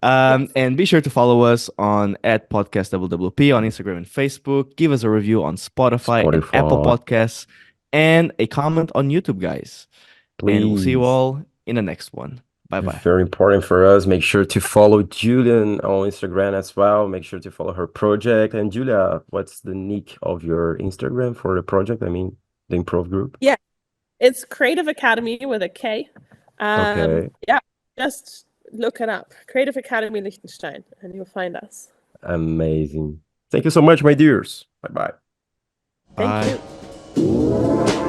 And be sure to follow us on @podcast WWP on Instagram and Facebook. Give us a review on Spotify and Apple Spotify. Podcasts, and a comment on YouTube, guys. And we'll see you Please. all in the next one. Bye bye. Very important for us. Make sure to follow Julian on Instagram as well. Make sure to follow her project. And Julia, what's the nick of your Instagram for the project? I mean, the improv group. Yeah. It's Creative Academy with a K. Okay. Yeah, just look it up. Creative Academy Liechtenstein, and you'll find us. Amazing. Thank you so much, my dears. Bye-bye. Thank Bye. you.